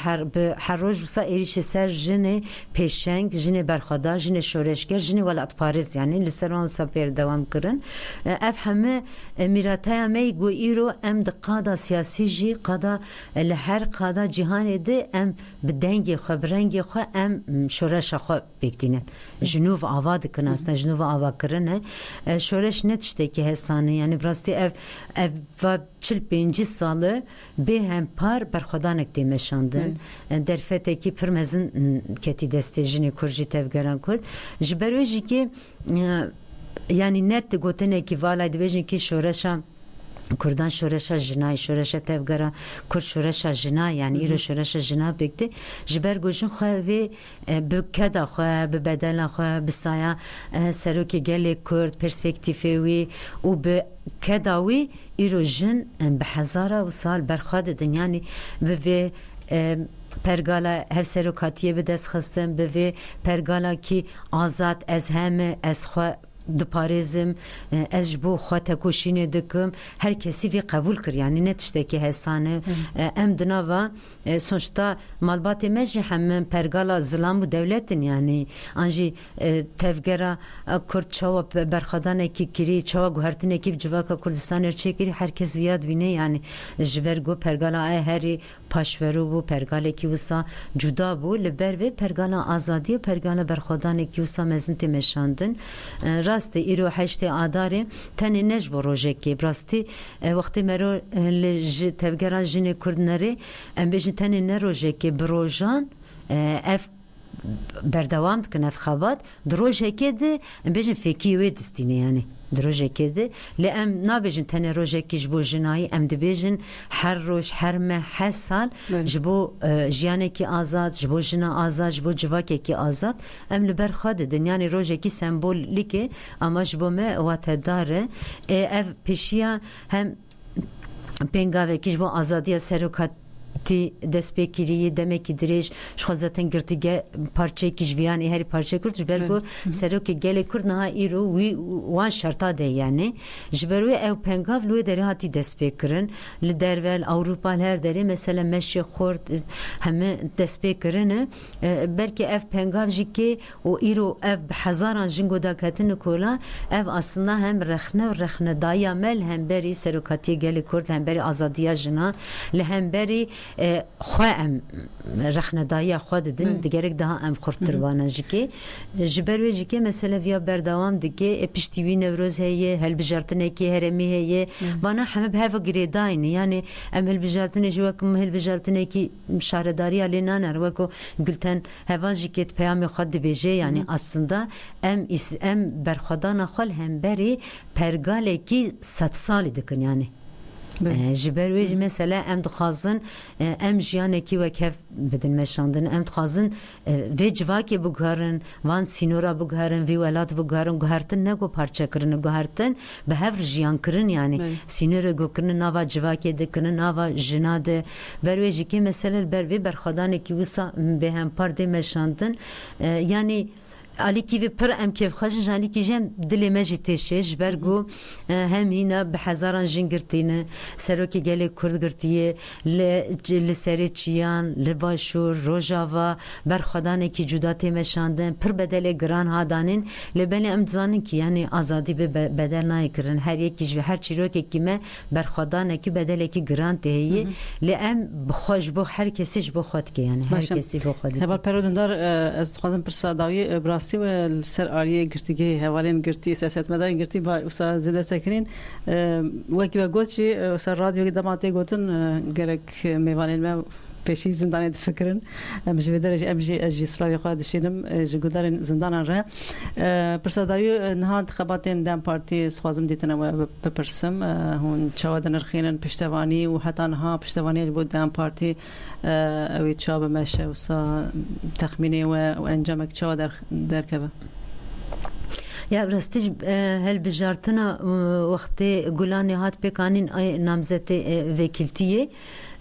Q: her roj sa eriş serjine peşeng jini berxada jini şoreşker jini welat Paris yani li seran saper devam kirin ev heme emirataya me go iro em de qada siyasi تيجي قدا لهر قدا جهان ده ام بدنگي خو برنگي خو ام شورش خو بيكتينن جنوب آواد كناست جنوب آواد كرنه شورش نتشتكي هسانه يعني براستي اف و 45 ساله به هم پار برخودانک دیمشاندن در فته کی پرمزن کتی دستجینی کرجی تفگران کرد جبرویجی که yani net gotene ki vala dibejin ki şoreşa Kurdan şoreşa jina şoreşa tevgara Kurd şoreşa jina yani iro şoreşa jina bekti jiber gojun xwe bukeda xwe be bedela xwe be saya seroki gele Kurd perspektifi wi u be kedawi iro jin be hazara sal berxad yani ve pergala hev serokatiye be dest xistin be pergala ki azat ez heme ez xwe دپارێزم ئەش بۆ خوا تەکۆشینێ دکم هەر کەسی vê قبول کر yani ne tiştekî hesane em dinava sonuçta malbatê me jî hemin pergala zilam û devletin yani an jî tevgera Kurd çawa berxwedanekî kirî çawa guhertinekî bi civaka Kurdistanê çêkirî herkes viya dibîne yani ji ber got pergala herî paşverû bû pergalekî wisa cuda bû li ber vê pergala azadiye pergala berxwedanekî wisa mezin tê meşandin rastî îro heştê adarê tenê ne ji bo rojekê rastî wextê me ro li ji tevgeran jinê Kurdnerê em bêjin tenê ne rojekê bi rojan ev berdewam dikin ev xebat di rojekê de em bêjin fêkî wê distîne yani درۆژێکێ de lê em nabêjin tenê rojekî ji bo jinayî em dibêjin her roj her me her sal ji bo jiyanekî azad ji bo jina azad ji bo civakekî azad em li ber xwe didin yani rojekî sembolîk e ama ji bo me watedar e ev pêşiya hem pêngavekî ji bo azadiya serokat destpêkiriyê demekî dirêj ji xwe zaten girtîge parçeyekî ji viyanê herî parçe Kurd ji ber ku serokê gelê Kurd niha îro wî wan şerta de yani ji ber wê ew pengav li wê derê hatî destpêkirin li derve li Ewropa li her derê mesela meşê xort heme destpêkirin belkî ev pengav jî kê û îro ev bi hezaran jin goda ketin kola ev aslında hem rexne û rexnedaya me li hemberî serokatiyê gelê Kurd li hemberî azadiya jina li hemberî خو ام رخنه‌دایی خو ددن دیگرک daha em xurttir vana jike ji ber wê jike mesela viya berdewam dike piştî Newroz heye helbijartinekî heremî heye vana heme heva girêdayîne yani em helbijartinê ji wekum helbijartinekî şaredariya lê naner weko gilten heva jike peyamê xwe dibêje yani aslında em berxwedana xwe hemberî pergalekî sed salî dikin yani ji ber wê mesela em dixwazin em jiyanekî wekhev bidin meşandin em dixwazin vê civakê biguherin van sînora biguherin vê welat biguherin guhertin ne got parçekirin guhertin bi hev jiyankirin yani sînora gokirin nava civakê dikirin nava jina de ber wê jîkê mesela ber vê berxwedanekî wisa bê hempar dê meşandin yani alikî vê pir em kêfxweşin alikî jî em dilê me jî têşe ji ber got hem hîna bi hezaran jin girtîne serokê gelê Kurd girtiye li serê çiyan li başûr Rojava berxwedanekî cuda tê meşandin pir bedelê giran hadanên lê belê em dizanin ki yani azadî bi bedel nayê kirin her yekî ji her çîrokekî me berxwedanekî bedelekî giran tê heye lê em bixwe ji bo her kesî ji bo xwe dike yani her kesî bo xwe dike
B: heval perodindar ez dixwazim pirsa dawî براستی و سر آریه گرتیگی حوالین گرتی سیاستمدارین گرتی با وسا زده سکرین وکی و گوچی سر رادیو دماتی گوتن گرک میوانین ما پیشی زندانی فکرن مجبور درجه امجی اجی سلاوی خواهد شینم جگودارین زندان را پرسادایی نهاد خباتین دم پارتی سوازم دیتنم و بپرسم هون چواد نرخینن پشتوانی و حتی نها پشتوانی بود دم پارتی اوی چاب مشه وسا تخمینی و انجامک چواد در کبه
Q: یا راستی هل بجارتنا وقتی گلانی هات پکانین نامزد وکیلتیه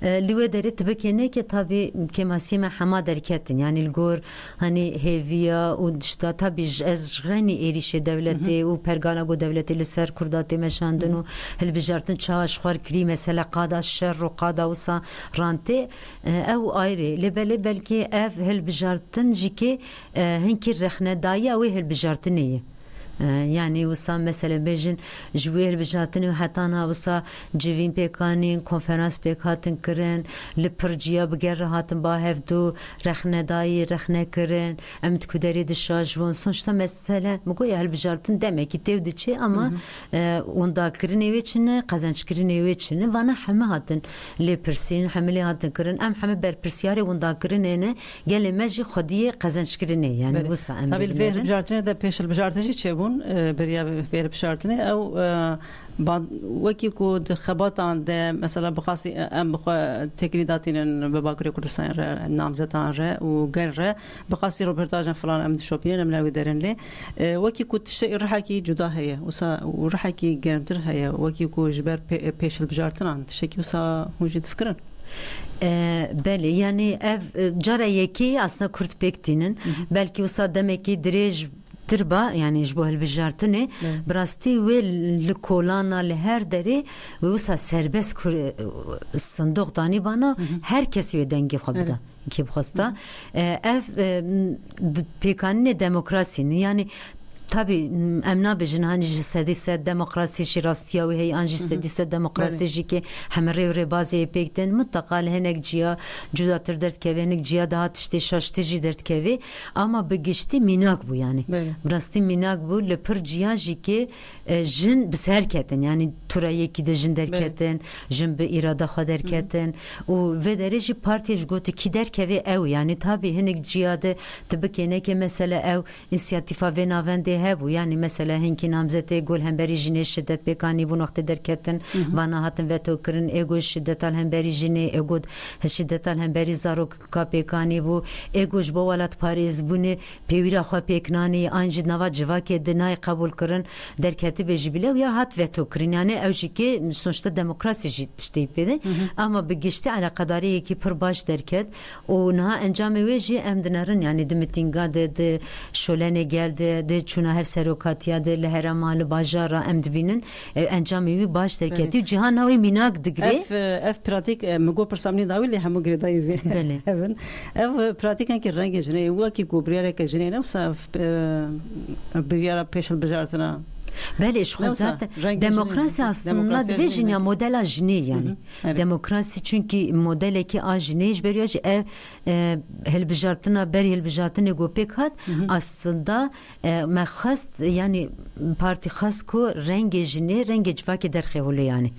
Q: لیوه داره تبکینه که tabi kemasime hama derketin yani lgor hani heviya u işte tabi ez gani erişe devleti u pergala go devleti li ser kurdate meşandın u hel bijartın çaş xwar kri mesela qada şer ru qada usa rante ev ayrı lebele belki ev hel bijartın jike hinki rexne daya u hel bijartın yani wisa mesela bejin jwer bijatin ve hatana wisa civin pekanin konferans pek hatin kirin li pirciya biger hatin ba hevdu rexnedayı rexne kirin em tkuderi dişajvon sonuçta mesela mugoya hel bijatin demek ki tevdiçi ama onda kirin eveçine kazanç kirin eveçine vana heme hatin li pirsin hemli hatin kirin em heme ber pirsiyari onda kirin ene gelemeci xodiye kazanç kirin yani wisa em
B: tabii ver bijartine de peşel bijartıcı çebun beriya ver bijartine ev وەکی کو خەباتان دێ مەسەلا بخاسی ئەم تێکریداتینن بە باکووری کوردستان نامزەتان ڕێ و گەر ڕێ بخاسی ڕۆپێرتاژن فلان ئەم شۆپینە لەم لاوی دەرن لێ وەکی کو تشتێ ڕحەکی جودا هەیە و ڕحەکی گەرمتر هەیە وەکی کو ژبەر پێشل بژارتنان تشتێکی وسا هوژی دفکردن
Q: بله yani ev cara yeki aslında Kürt pektinin belki usa demek ki direj تربا يعني جبوه البجارتني براستي ويل لكولانا لهر دري ووسا سربس الصندوق داني بانا هر كسي ودنگي خبدا كي بخستا اف بيكاني ديمقراسي يعني tabi emna bejin hani jistedise demokrasi şirastiya ve hey anji jistedise demokrasi jike hemre ve bazı pekten mutlaka henek ciya cudatır dert kevenek ciya daha tişte şaştıcı dert keve ama begişti minak bu yani brasti minak bu le pır ciya jike jin biserketen yani turayı ki de jin derketen jin be irada xaderketen o ve derece partiye gotu ki der keve ev yani tabi henek ciya de tabike ne mesela ev inisiyatifa ve navende bu yani mesela hinki namzete gol hemberi jine şiddet pekani bu nokta derketin bana hatın veto kırın ego şiddet al hemberi jine ego şiddet al hemberi zarok ka pekani bu ego jbo walat Paris bunu pevira xwa peknani anji nava civake denay kabul kırın derketi bejibile ya hat veto kırın yani evjiki sonuçta demokrasi jitişteypede ama bir geçti alakadari ki pır baş derket ona encame veji emdinarin yani dimitinga de şölene geldi de çuna hev serokatiya de leheramalı bajara emdibinin encamı baş derketi cihan havi minak digre
B: ev pratik mego persamni davi le hemu gredayı ve evet ev pratiken ki rengi jine waki ku briyara ke jine nefsa briyara peşel bejartına
Q: بله şu zaten demokrasi aslında dibejin ya model ajne yani demokrasi çünkü model ki ajne veriyor ev helbijartına ber helbijartına gopek hat aslında mehast yani parti khas ko rengi jine rengi cvaki der xevule yani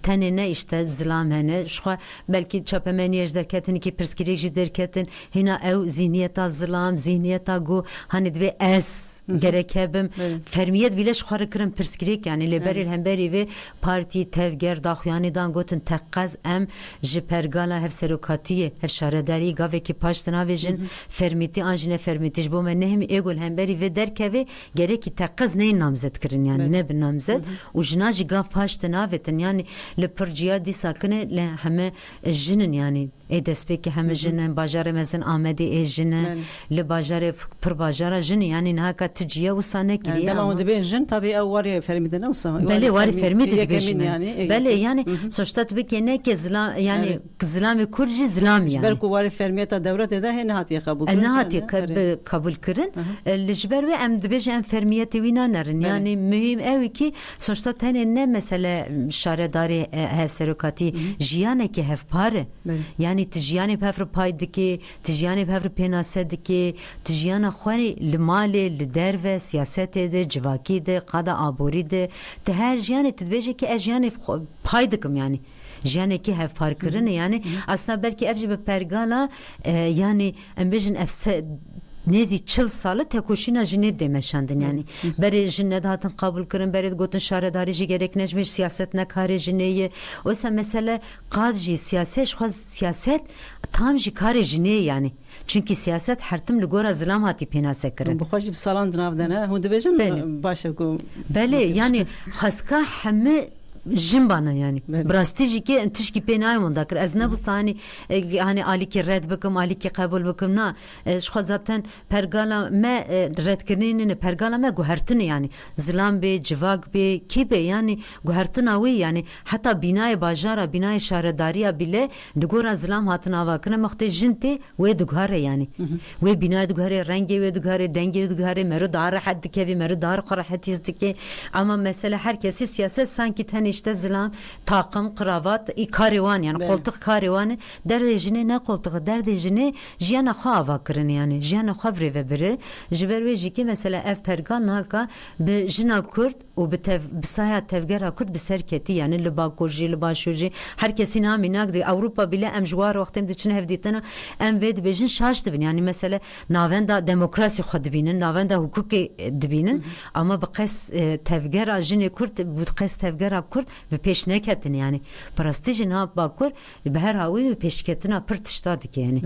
Q: tenene işte zlam hene şu belki çapemeniye derketin ki perskireji derketin hina ev zihniyeta zlam zihniyeta go hani de es gerekebim fermiyet bile şu kırım perskirek yani liberal hemberi ve parti tevger daxuyanidan gotin teqqaz em ji pergala hev serokatiye hev şaredari gaveki paştına vejin fermiti anjine fermitiş bu men nehm egol hemberi ve derkeve gereki teqqaz neyin namzet kirin yani ne bir namzet u jinaji gav paştına vetin yani le perciya di sakine le heme jinin yani despeki heme jinin bajare mezin amedi jinin le bajare per bajara jin yani naka ticiye u sanekili
B: devam de jin tabi واري فرميده نوصا
Q: بله واري فرميده بيجين يعني بله يعني sonuçta tabii ki ne ki yani zlami kurji zlam yani
B: belki واري فرميته devlet de ne hatiye kabul
Q: ne hatiye kabul kırın lejber ve em dibej em fermiyeti vinanerin yani mühim ev ki sonuçta tane ne mesela şaredari hev serokati jiyane ki hev pare yani tijiyane pevr paydiki tijiyane pevr penasediki tijiyane xwari limale liderve siyasete de civaki de qada abori de te her jiyane tedbeje ki ejiyane paydıkım yani jiyane ki hev parkırın yani aslında belki evci be pergala yani embejin efse nezi çıl salı tekoşina jine demeşandın yani beri jine hatın kabul kırın beri gotun şaredari ji gerek necmiş siyaset ne kare jineyi oysa mesela qadji siyaset şu siyaset tam ji kare jine yani çünkü siyaset her tüm ligora zlam hati penase kırın
B: bu xoş bir salan dınavdan ha hu debejin başa ko
Q: bele yani haska hemme جنبانا يعني براستيجي كي انتش كي بيناي وندكر از نبو ثاني يعني علي كي رد بكم علي كي قبول بكم نا شخو ذاتن برغالا ما رد كرنين برغالا ما جوهرتني يعني زلام بي جواك بي كي بي يعني جوهرتنا وي يعني حتى بناي باجارا بناي شهرداريا بله دغورا زلام هاتنا واكنا مخت جنتي وي دغاره يعني وي بناي دغاره رنگي وي دغاره دنگي دغاره مرو دار حد كبي مرو دار قرحتيزدكي اما مساله herkesi siyaset sanki işte zilam takım kravat karivan yani koltuk karivanı derdejine ne koltuğu derdejine jiyana xava kırın yani jiyana xavre ve biri jiberve jiki mesela ev pergan naka be jina kurt o bisaya tevgera kurt biserketi yani libakoji libaşoji herkesin aminak de Avrupa bile emjwar vaktim için hevditana em ved bejin şaştı bin yani mesela navenda demokrasi xadbinin navenda hukuk dibinin ama baqes tevgera jini kurt bu qes tevgera kurt ve peş neketin yani prestijin ha bakur be her hawi peşketina pırtıştadık yani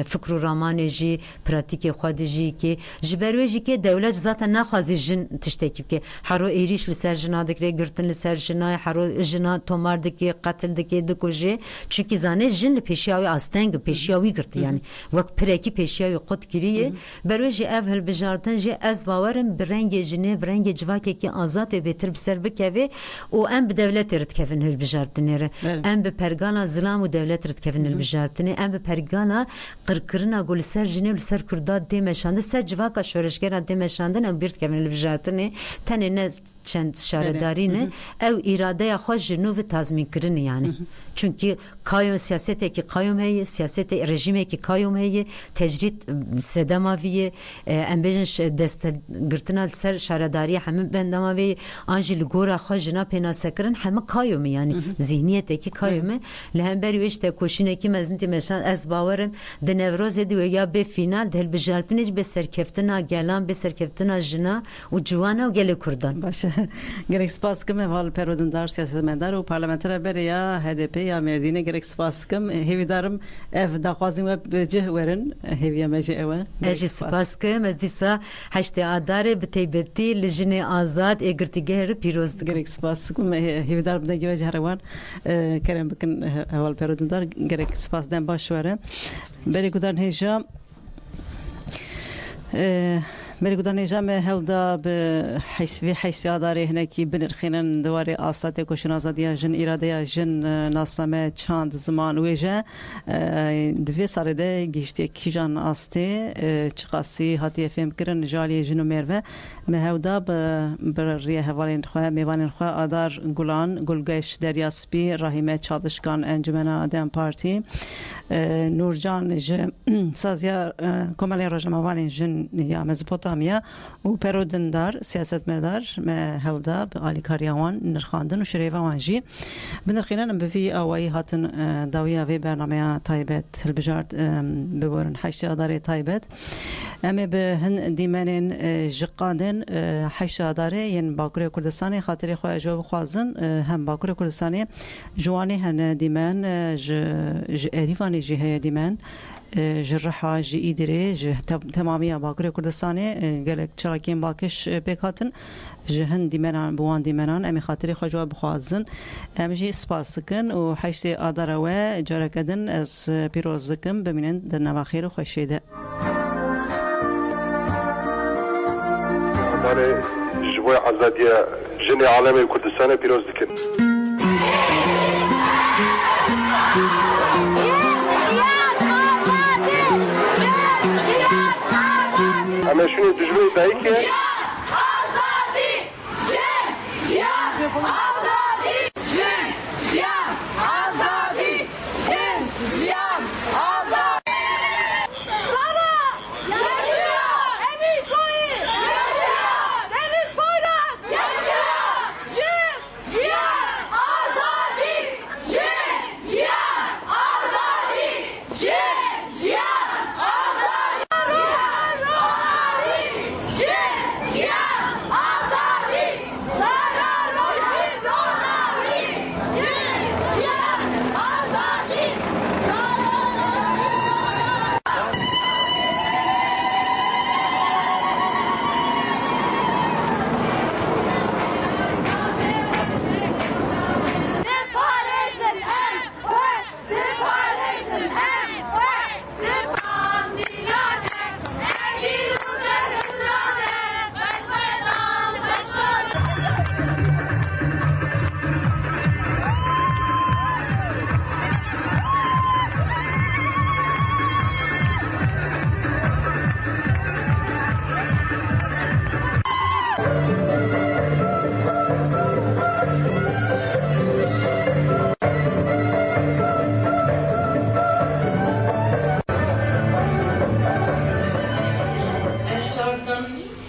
Q: fikru ramaneji pratike xadici ki jiberveji ki devlet zaten naxazi jin tiştekip ki haro eriş li serjinadik re girtin li serjina haro jina tomardaki katildaki dukoje çünkü zane jin li peşyawi asteng peşyawi girti yani vak preki peşyawi qut kiriye berveji evhel bejartin je ez bawarım brenge jine brenge civake ki azat ve betir biserbekeve o em devlet etkevin hil bijartinere em be pergana zlam u devlet etkevin hil bijartine em be pergana qırqırına gol ser jine ser kurda demeşandı ser civaka şöreşgera demeşandın em bir tkevin hil bijartine tenene çend şaredarine ev iradeye xoş jinu ve tazmin kirin yani çünkü kayyum siyasete ki kayyum heye siyasete rejime ki kayyum heye tecrit sedemaviye em bejin destek girtina ser şaredariye hem bendamavi anjil gora xoş jina pena sekirin hem kayyum yani zihniyeteki kayyum lehem beri işte koşineki mezinti meşan ez bawarım de nevroz ediyor ya be final del bijartinic be serkeftina gelan be serkeftina jina u civana gele kurdan
B: باشه گرک سپاس کم اول پرودندار سیاستمدار و پارلمانتر بر یا HDP یا مردینه گرک سپاس کم هیویدارم اف داخوازیم و بجه ورن هیویا مجه اوه
Q: اجی سپاس کم از دیسا هشت آداره بتیبتی لجن آزاد اگرتیگه پیروز
B: گرک سپاس کم هیویدارم دنگی و جهروان کرم بکن اول پرودندار گرک سپاس دن باش وره بری کدان هیجا بری کدان نجام هودا به حیث یاداری هنکی بنرخینن دواره آستات کوشن آزادی جن اراده جن ناسنامه چند زمان ویجه دوی سرده گیشتی کیجان آسته چقاسی هاتی فهم کرن جالی جنو مروه مهودا بر ریه هوالین خواه میوانین خواه آدار گلان گلگش دریاسپی راهیمه چالشکان انجمن آدم پارتی نورجان سازیا کمالی رجموانی جن یا مزپوتامیا و پرودندار سیاستمدار مهودا به آلی کاریوان نرخاندن و شریفه وانجی بنرخینن بفی آوایی هاتن داویا وی برنامه تایبت هلبجارد ببورن حشت آداره تایبت اما به هن دیمنین جقادن حشت آداره ین باکوری کردستانی خاطری خواه جو بخوازن هم باکوری کردستانی جوانی هن دیمن اریفانی جهه دیمن جرحة جي إدري جه تمامية باكرة كردستاني قالك شراكين باكش بيكاتن جهن ديمانان بوان ديمانان أمي خاطري خجوا بخوازن أمي جي سباسكن وحشتي آداروا جاركدن از بيروزكم بمينن درنا بخير وخشيدة
A: داري جوي عزادية جني عالمي كردستاني بيروزكن اما شنو تجربه دايك آزادی جن آزادی جن آزادی جن آزادی سارا yaşa Emir Koyu yaşa Deniz Poyraz yaşa Cihan Azadi Cihan Azadi Cihan Azadi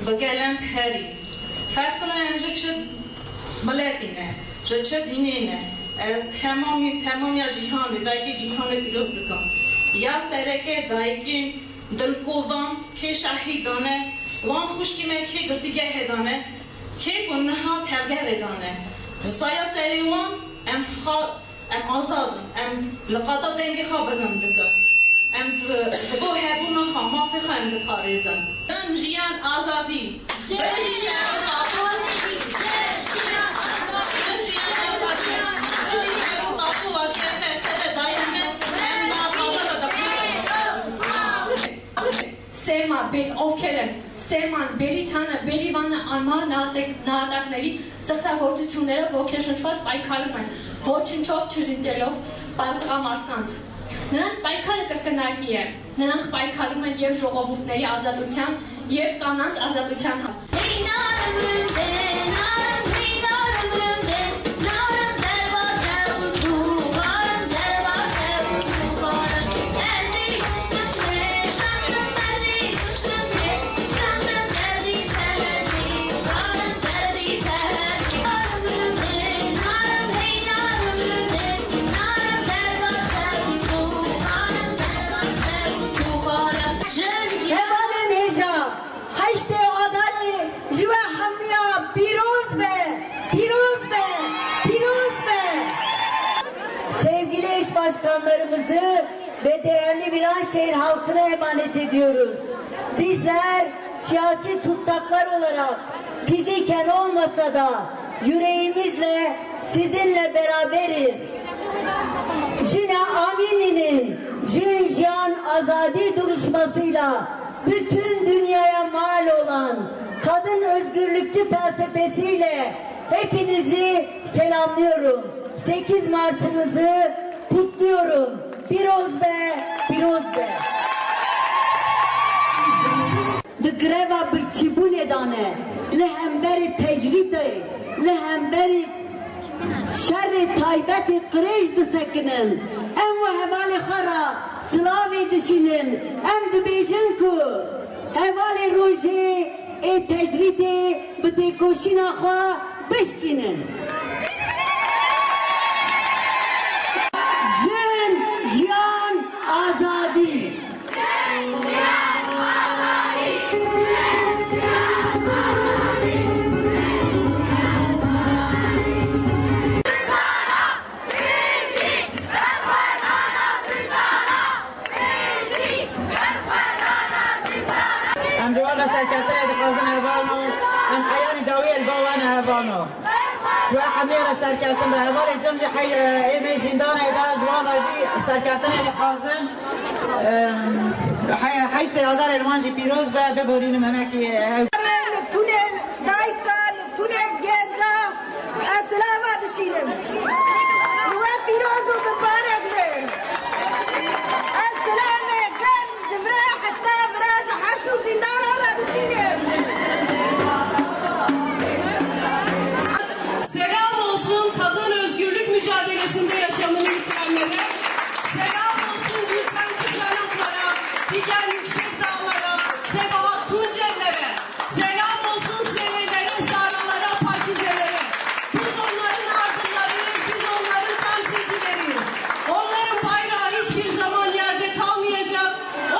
R: بگلم پری فرقنا امجا چه ملتینه چه دینینه از تمام یا جهان دایکی جهان پیروز دکم یا سرکه دایکی دلکوان که شهیدانه وان خوشکی من که گرتیگه هدانه که گناها تلگه ردانه رسایا سری وان ام آزادم ام لقاطا دنگی خابرم دکم ام بو هبونا خامافی خواهم ده پاریزم ام جیان آزادی جیان قابل
S: Սերմա ովքեր են Սերման Բելիթանը Բելիվանը անմահ նահատակների սխտագործությունները ոգեշնչված պայքարում են ոչնչով չժիծելով տղամարդկանց նրանց պայքարը կրկնակի է նրանք պայքարում են եւ ժողովուրդների ազատության եւ կանանց ազատության
T: Başkanlarımızı ve değerli Viranşehir halkına emanet ediyoruz. Bizler siyasi tutsaklar olarak fiziken olmasa da yüreğimizle sizinle beraberiz. Jina Amini'nin Jinjian Azadi duruşmasıyla bütün dünyaya mal olan kadın özgürlükçü felsefesiyle hepinizi selamlıyorum. 8 Mart'ınızı kutluyorum. Piroz be, piroz be. De greva birçibune dane, lehemberi tecride, lehemberi şerri taybeti kırıç disekinin, em ve hevali xara, slavi dişinin, em de bejin ku, hevali roji, tecride, bide koşina xwa, bişkinin. Jiyan Azadi.
J: ام جوال سرکرتر دخوازن هبانو ام حیان داوی الباوان هبانو جو حمیر سرکرتن به هوال جمج حی ایمی زندان ایدار جوان راجی سرکرتن دخوازن حیشت یادار الوانجی پیروز به ببورین منکی
I: تونل دایکان تونل گندرا اسلام دشینم و پیروز و مبارک به السلام كان جبرا حتى براج حسود دار الله دشینم
S: Selam olsun kadın özgürlük mücadelesinde yaşamını yitirenlere, selam olsun Gülten Kuşanaklara, Figen Yüksek Dağlara, Sebahat Tuncelere, selam olsun Sevelere, Zaralara, Pakizelere. Biz onların ardınlarıyız, biz onların temsilcileriyiz. Onların bayrağı hiçbir zaman yerde kalmayacak.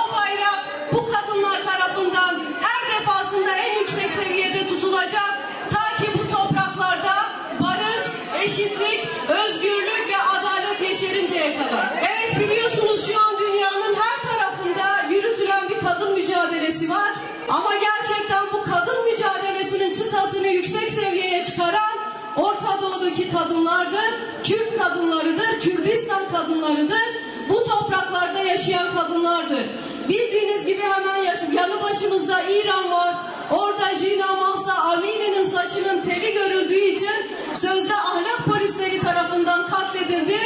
S: O bayrak bu kadınlar tarafından her defasında en yüksek seviyede tutulacak. Ta ki bu topraklarda barış, eşitlik, özgürlük ve adalet yeşerinceye kadar. Evet biliyorsunuz şu an dünyanın her tarafında yürütülen bir kadın mücadelesi var. Ama gerçekten bu kadın mücadelesinin çıtasını yüksek seviyeye çıkaran Orta Doğu'daki kadınlardır, Kürt kadınlarıdır, Kürdistan kadınlarıdır. Bu topraklarda yaşayan kadınlardır. Bildiğiniz gibi hemen yanı başımızda İran var. Orada Jina Mahsa Amini'nin saçının teli görüldüğü için sözde ahlak polisleri tarafından katledildi.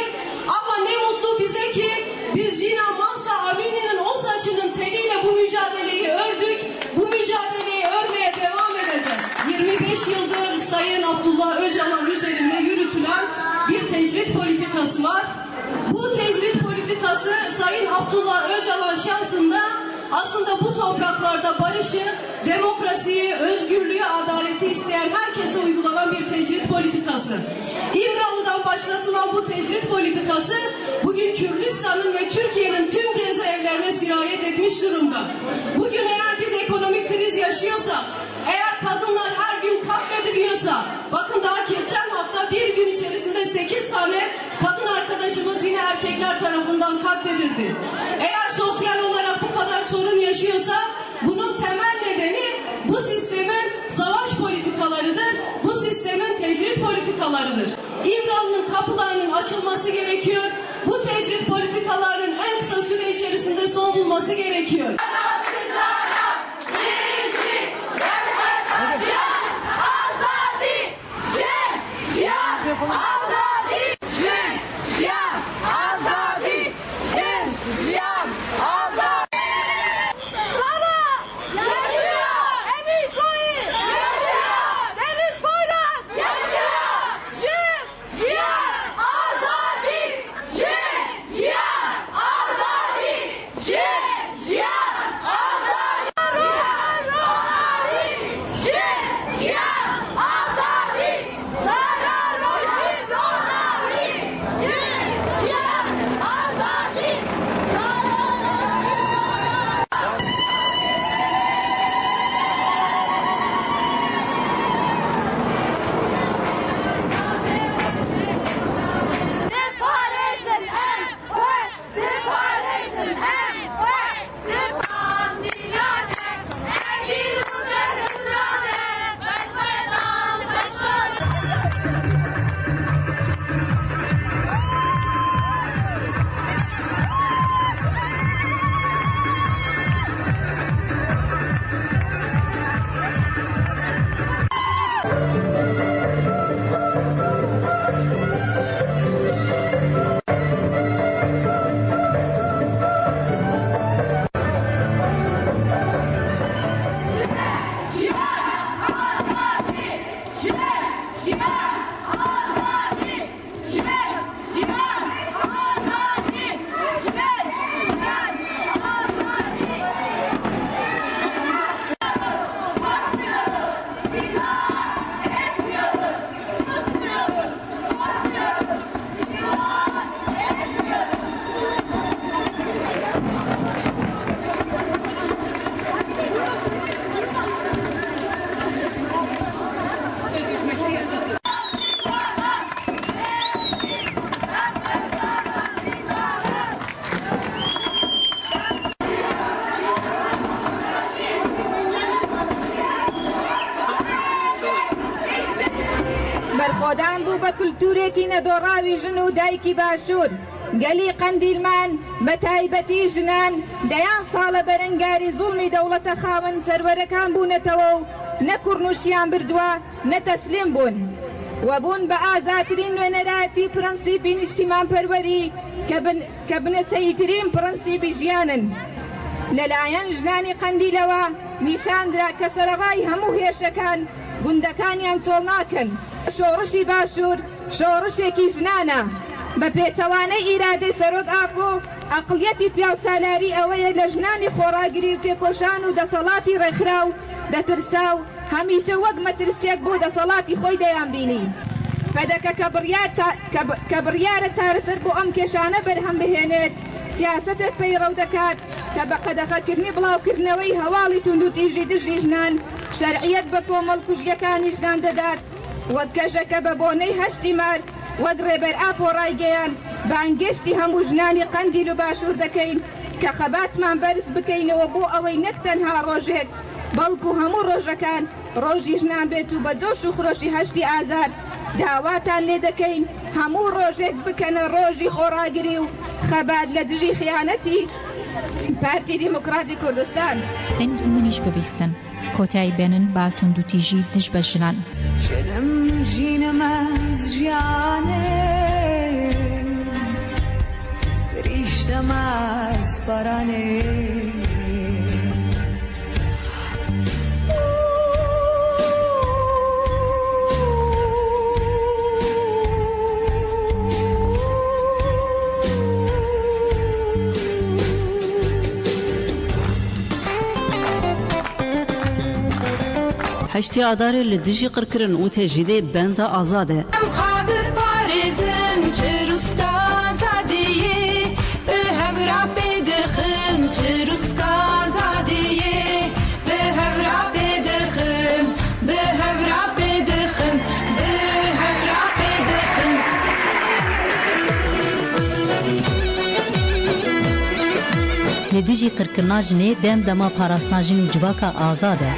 S: Ama ne mutlu bize ki biz Jina Mahsa Amini'nin o saçının teliyle bu mücadeleyi ördük. Bu mücadeleyi örmeye devam edeceğiz. 25 yıldır Sayın Abdullah Öcalan üzerinde yürütülen bir tecrit politikası var. Bu tecrit politikası Sayın Abdullah Öcalan şahsında aslında bu topraklarda barışı demokrasiyi, özgürlüğü, adaleti isteyen herkese uygulanan bir tecrit politikası. İmralı'dan başlatılan bu tecrit politikası bugün Kürdistan'ın ve Türkiye'nin tüm cezaevlerine sirayet etmiş durumda. Bugün eğer biz ekonomik kriz yaşıyorsak, eğer kadınlar her gün katlediliyorsa, bakın daha geçen hafta bir gün içerisinde 8 tane kadın arkadaşımız yine erkekler tarafından katledildi. Eğer sosyal olarak bu kadar sorun yaşıyorsa, bunun temel nedeni bu sistemin savaş politikalarıdır, bu sistemin tecrit politikalarıdır. İmralı'nın kapılarının açılması gerekiyor, bu tecrit politikalarının en kısa süre içerisinde son bulması gerekiyor.
U: بەرخۆدان بوو بە کولتورێکی نەدۆڕاوی ژن و دایکی باشوور گەلی قەندیلمان بە تایبەتی ژنان دەیان ساڵە بەرەنگاری زوڵمی دەوڵەتە خاوەن سەروەرەکان بوونەتەوە و نەکوڕنووشیان بردووە نەتەسلیم بوون وەبوون بە ئازاترین وێنەرایەتی پرەنسیپی نیشتیمان پەروەری کە بنەچەیترین پرەنسیپی ژیانن لەلایەن ژنانی قەندیلەوە نیشاندرا کە سەرەڕای هەموو هێرشەکان گوندەکانیان چۆڵ ناکەن شۆڕشی باشوور شۆڕشێکی ژنانە بە پێچەوانەی ئیرادەی سەرۆک ئاکۆ ئەقڵیەتی پیاوسالاری ئەوەیە لە ژنانی خۆڕاگری و تێکۆشان و دەسەڵاتی ڕێکخرا و دەترسا و هەمیشە وەک مەترسێک بۆ دەسەڵاتی خۆی دەیان بینی پەدەکە کە بڕیارە چارەسەر بۆ ئەم کێشانە بەرهەم بهێنێت سیاسەتێک پەیڕەو دەکات کە بە قەدەغەکردنی بڵاوکردنەوەی هەواڵی تونند و تیژی دژی ژنان شەرعیەت بە کۆمەڵ کوژیەکانی ژنان دەدات وەک کەژەکە بە بۆنەی 8 مارس وەک ڕێبەر ئاپۆ ڕایگەیان بانگشتی هەموو ژنانی قەندیل و باشوور دەکەین کە خەباتمان بەرز بکەینەوە بۆ ئەوەی نەک تەنها ڕۆژێک بەڵکو هەموو ڕۆژەکان ڕۆژی ژنان بێت و بە جۆش و خرۆشی 8 ئازار داواتان لێ دەکەین هەموو ڕۆژێک بکەنە ڕۆژی خۆڕاگری و خەبات لە دژی خیانەتی پارتی دیموکراتی کوردستان
G: دەنگی منیش ببیستن کۆتایی بێنن با توندوتیژی دژ بە ژنان
O: شنم ژینم از ژیانێ فریشتم از بارانێ
B: هشتی آدار لدیجی قرکرن و تجدید بند آزاده
O: خاطر پارێزم چ ڕووسکە ئازادیێ بە هەورا پێدەخم چ ڕووسکە ئازادیێ بە هەورا پێدەخم بە هەورا پێدەخم بە هەورا پێدەخم
H: لدیجی قرکرنا جنê dem dema parastina jin û civaka azad e.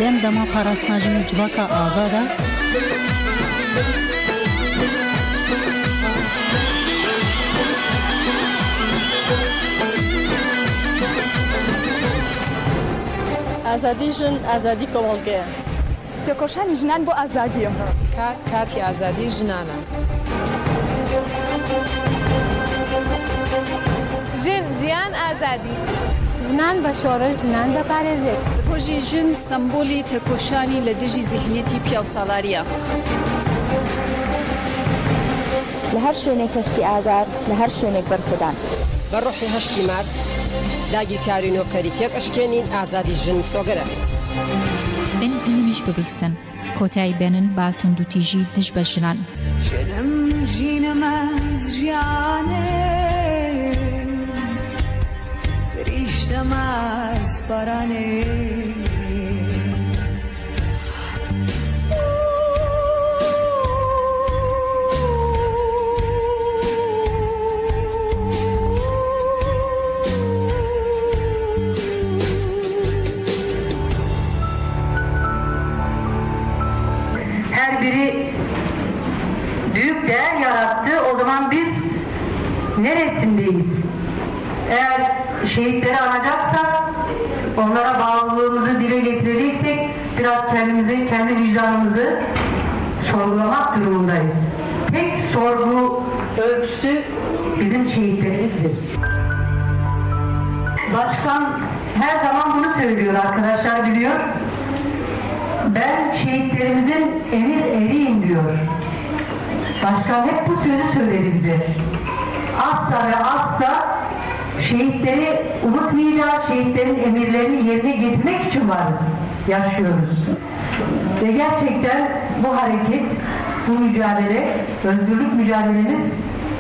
H: Dem dema parastina jin û civaka azad e.
E: Azadî jin azadî kovalgê.
V: Têkoşanî jinan bo azadî.
E: Katî azadî jinan e.
V: Jin jiyan azadî. Jinan ve şora jinan ve parêzê.
C: Rojê jin sembolê tekoşanî li dijî zihniyetî piyawsalariya.
D: Li her şwênê keştî azad, li her şwênek berxwedan.
F: بەڕۆحی 8 مارس داگی کارینۆکەری تێک ئەشکێنین ئازادی ژن سۆگەرە
G: این هەمونیش ببیستن کۆتایی بێنن با توندوتیژی دژ بە ژنان
O: ژنم ژینەمەز ژیانێ فریشتەمەز بەرانێ
W: yarattı. O zaman biz neresindeyiz? Eğer şehitleri anacaksak, onlara bağlılığımızı dile getireceksek biraz kendimizi, kendi vicdanımızı sorgulamak durumundayız. Tek sorgu ölçüsü bizim şehitlerimizdir. Başkan her zaman bunu söylüyor, arkadaşlar biliyor. Ben şehitlerimizin emir eriyim diyor. Başkan hep bu sözü söyledi bize. Asla ve asla şehitleri unutmayacağız, şehitlerin emirlerini yerine getirmek için varız, yaşıyoruz. Ve gerçekten bu hareket, bu mücadele, özgürlük mücadelemiz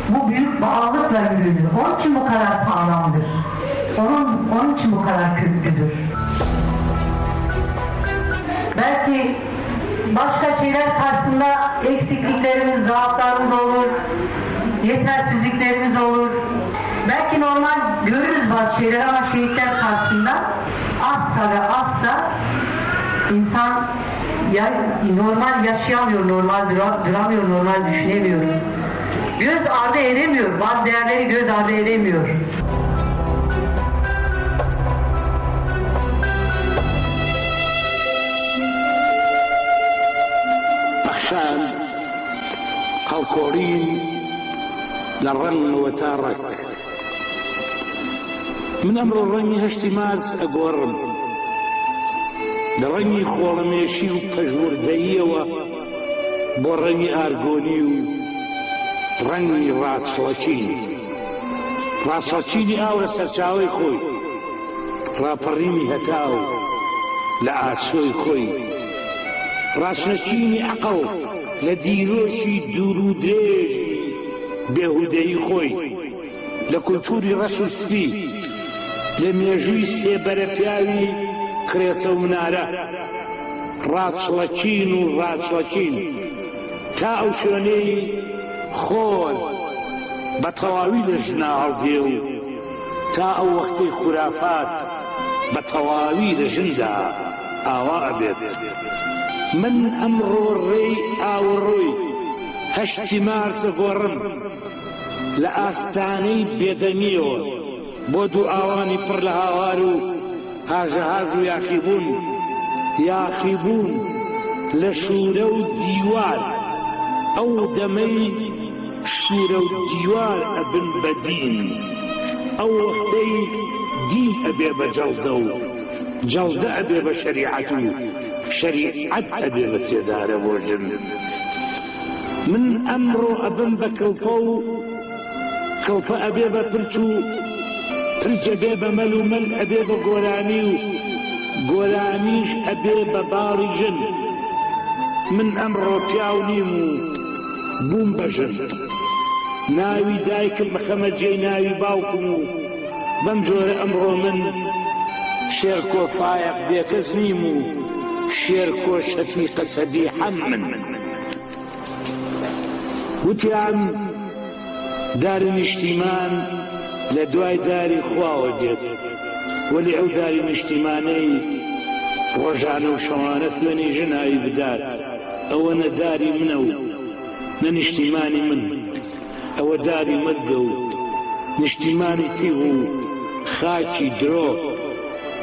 W: bu büyük bağlılıkla yürüdür. Onun için bu kadar sağlamdır. Onun için bu kadar köklüdür. Belki başka şeyler karşısında eksikliklerimiz, zaaflarımız olur, yetersizliklerimiz olur. Belki normal görürüz bazı şeyler ama şehitler karşısında asla ve asla insan normal yaşayamıyor, normal duramıyor, normal düşünemiyor. Göz ardı edemiyor, bazı değerleri göz ardı edemiyor.
X: بخشان قلقورين للرن وتارك من أمر الرني هشتماز أقورم لرني خولميشي وبجور ديوة بورني أرغوني رني راتشلكيني راتشلكيني أو سرچاوي خوي راپريني هتاو لآسوي خوي راسنچینی عقل لدیروشی دورو درێژ بێهودەی خۆی لە کولتوری ڕەش و سپی لە مێژووی سێبەرە پیاوی کرێچە و منارە ڕاچڵەکین و ڕاچڵەکین تا ئەو شوێنەی خۆر بە تەواوی لە ژنا هەڵدێ و تا ئەو وەختەی خورافات بە تەواوی لە ژندا ئاوا ئەبێت من ئەمڕۆ ڕێی ئاوەڕۆی 8 مارس گۆڕم لە ئاستانەی بێدەمیەوە بۆ دوو ئاوانی پڕ لە هاوار و هاژەهاز و یاخیبوون لە شوورە و دیوار ئەو دەمەی شوورە و دیوار ئەبن بە دین ئەو وەختەی دین ئەبێ بە جەڵدە و جەڵدە ئەبێ بە شەریعەت و شريعت أبي بسيدارة بوجن من أمره أبن بكلفو كلفة أبي بپرچو فرج أبي بمل ومل أبي بقولاني وقولانيش أبي بباري جن من أمر بياونيمو بوم بجن ناوي دايك المخمد جاي ناوي باوكمو بمجور أمرو من شيركو فايق بيك زنيمو شيركو شفيق سديحا من وتيان دار الاجتمان لدواي داري خواودت ولعو داري الاجتماني رجعنا وشوانت لني جناي بدات او انا داري منو من اجتماني من او داري مدقو نجتماني تيغو خاكي درو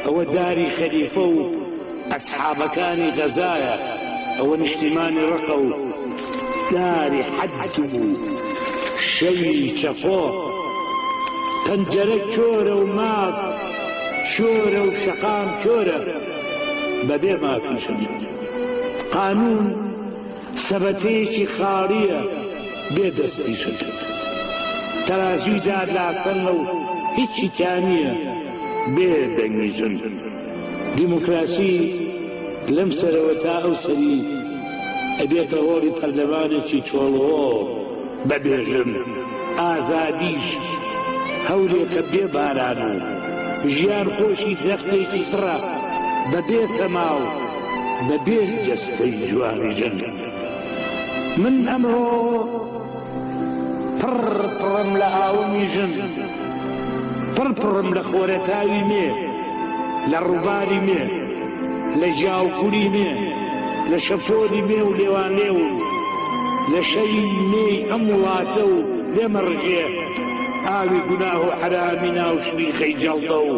X: او داري خليفو اصحاب كاني غزايا او نجتماني رقو داري حدو شي شفوه پەنجەرە چۆرە و ماف شۆرە و شەقام چۆرە بەبێ مافیشم قانون سەبەتەیەکی خاڵیە بێ دەستیشت تەرازوی داد لاسەن و هیچی تیانیە بێ دەنگیژن دیموکراسی لەم سەرەوە تا ئەو سەری ئەبێتە هۆڵی پەرلەمانێکی چۆڵۆ بەبێژن ئازادیش هەورێکە بێ باران و ژیان خۆشی درەختێکی سڕە بەبێ سەما و بەبێ جەستەی جوانی ژن من ئەمڕۆ پڕم لە ئاومی ژن پڕم لە خۆرەتاوی مێ لە ڕووباری مێ لە جاوکوری مێ لە شەفۆری مێ و لێوانێ و لە شەوی مێی ئەم وڵاتە و لێمەڕژێ ئاوی گوناه و حرامی ناو شریخەی جەڵدە و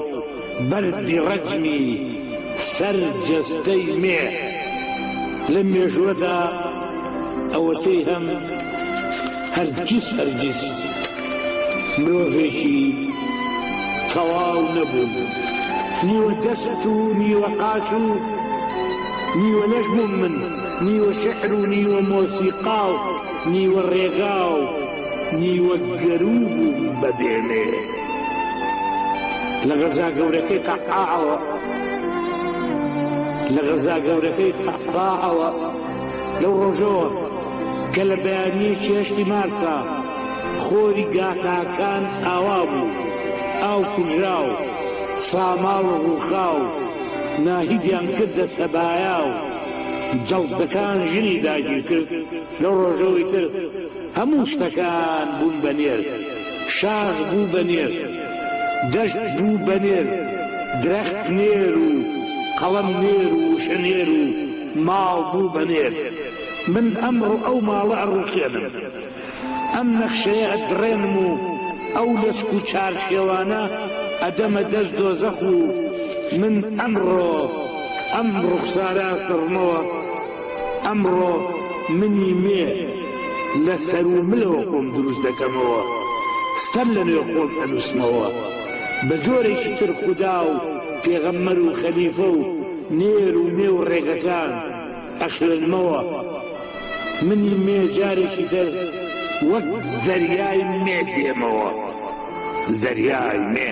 X: بەردی ڕەجمی سەر جەستەی مێ لە مێژوەدا ئەوەتەی هەم هەرگیز مرۆڤێکی تەواو نەبوون نیوە دەست و نیوە قاچ و نیوە نەژمم من نیوە شەعر و نیوە مۆسیقا و نیوە ڕێگا و نیوە گەروب و بەبێنێ لە غەزا گەورەکەی قەحقاعەوە لەو ڕۆژەوە کە لە بەیانیەکی هەشتی مارسا خۆری گاتاکان ئاوا بوو ئاو کوژرا و ساماڵ و ڕووخا و ناهیدیان کردە سەبایا و جەڵدەکان ژنی داگیر کرد لەو ڕۆژەوەی تر هەموو شتەکان بوون بە نێر شاخ بوو بە نێر دەشت بوو بە نێر درەخت نێر و قەڵەم نێر و شەنێر و ماڵ بوو بە نێر من ئەمڕۆ ئەو ماڵە ئەڕووخێنم ئەم نەخشەیە ئەدڕێنم و ئەو لەسک و چارشێوانە ئەدەمە دەست دۆزەخ و من ئەمڕۆ ئەم ڕوخسارە سڕمەوە ئەمڕۆ منی مێ لە سەر و ملەوە خۆم دروست دەکەمەوە ستەم لە نوێ خۆم ئەنووسمەوە بە جۆرێکی تر خودا و پێغەمبەر و خەلیفە و نێر و مێ و ڕێگەکان ئەخوێنمەوە منی مێ جارێکی تر وەک زەریای مێ دێمەوە زەریای مێ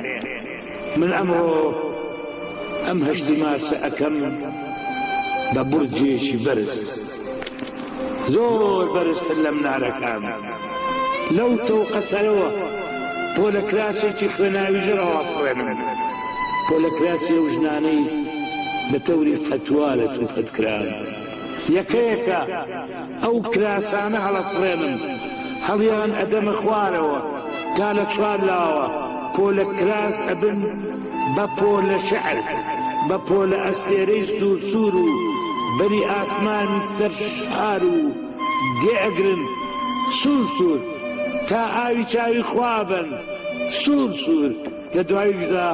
X: من ئەمڕۆ ئەم هەشتی مارسە ئەەکەم بە بورجێکی بەرز زۆر بەرزتر لە منارەکان لەو تەوقە سەرەوە پۆلە کراسێکی خوێناوی ژەرەوە فڕێنم پۆلە کراسی ئەو ژنانەی بە تەوری فەتوا لە توفەتکران یەکەیەکە ئەو کراسانە هەڵەفڕێنم هەڵیان ئەدەمە خوارەوە تا لە چوار لاوە پۆلە کراس ئەبن بە پۆلە شەعر بە پۆلە ئەستێرەی سوور و بەری ئاسمانی سەر شعار و دێ ئەگرن سوور تا ئاوی چاوی خوابن سوور لە دواییشدا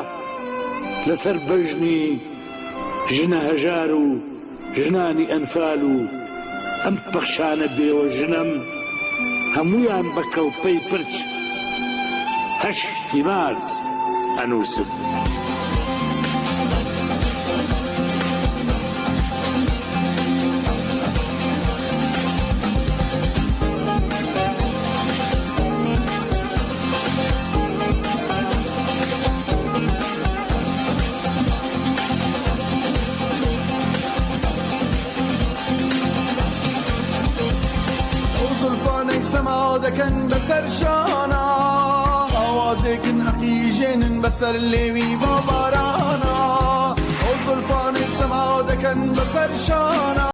X: لەسەر بەژنی ژنە هەژار و ژنانی ئەنفال و ئەم پەخشانە بێوە ژنەم هەمویان بە کەڵپەی پرچ هەشتی مارس ئەنووسم.
K: سما دكن بسر شانا آوازكن أخيجن بسر الليوي بابارانا وزلفان سما دكن بسر شانا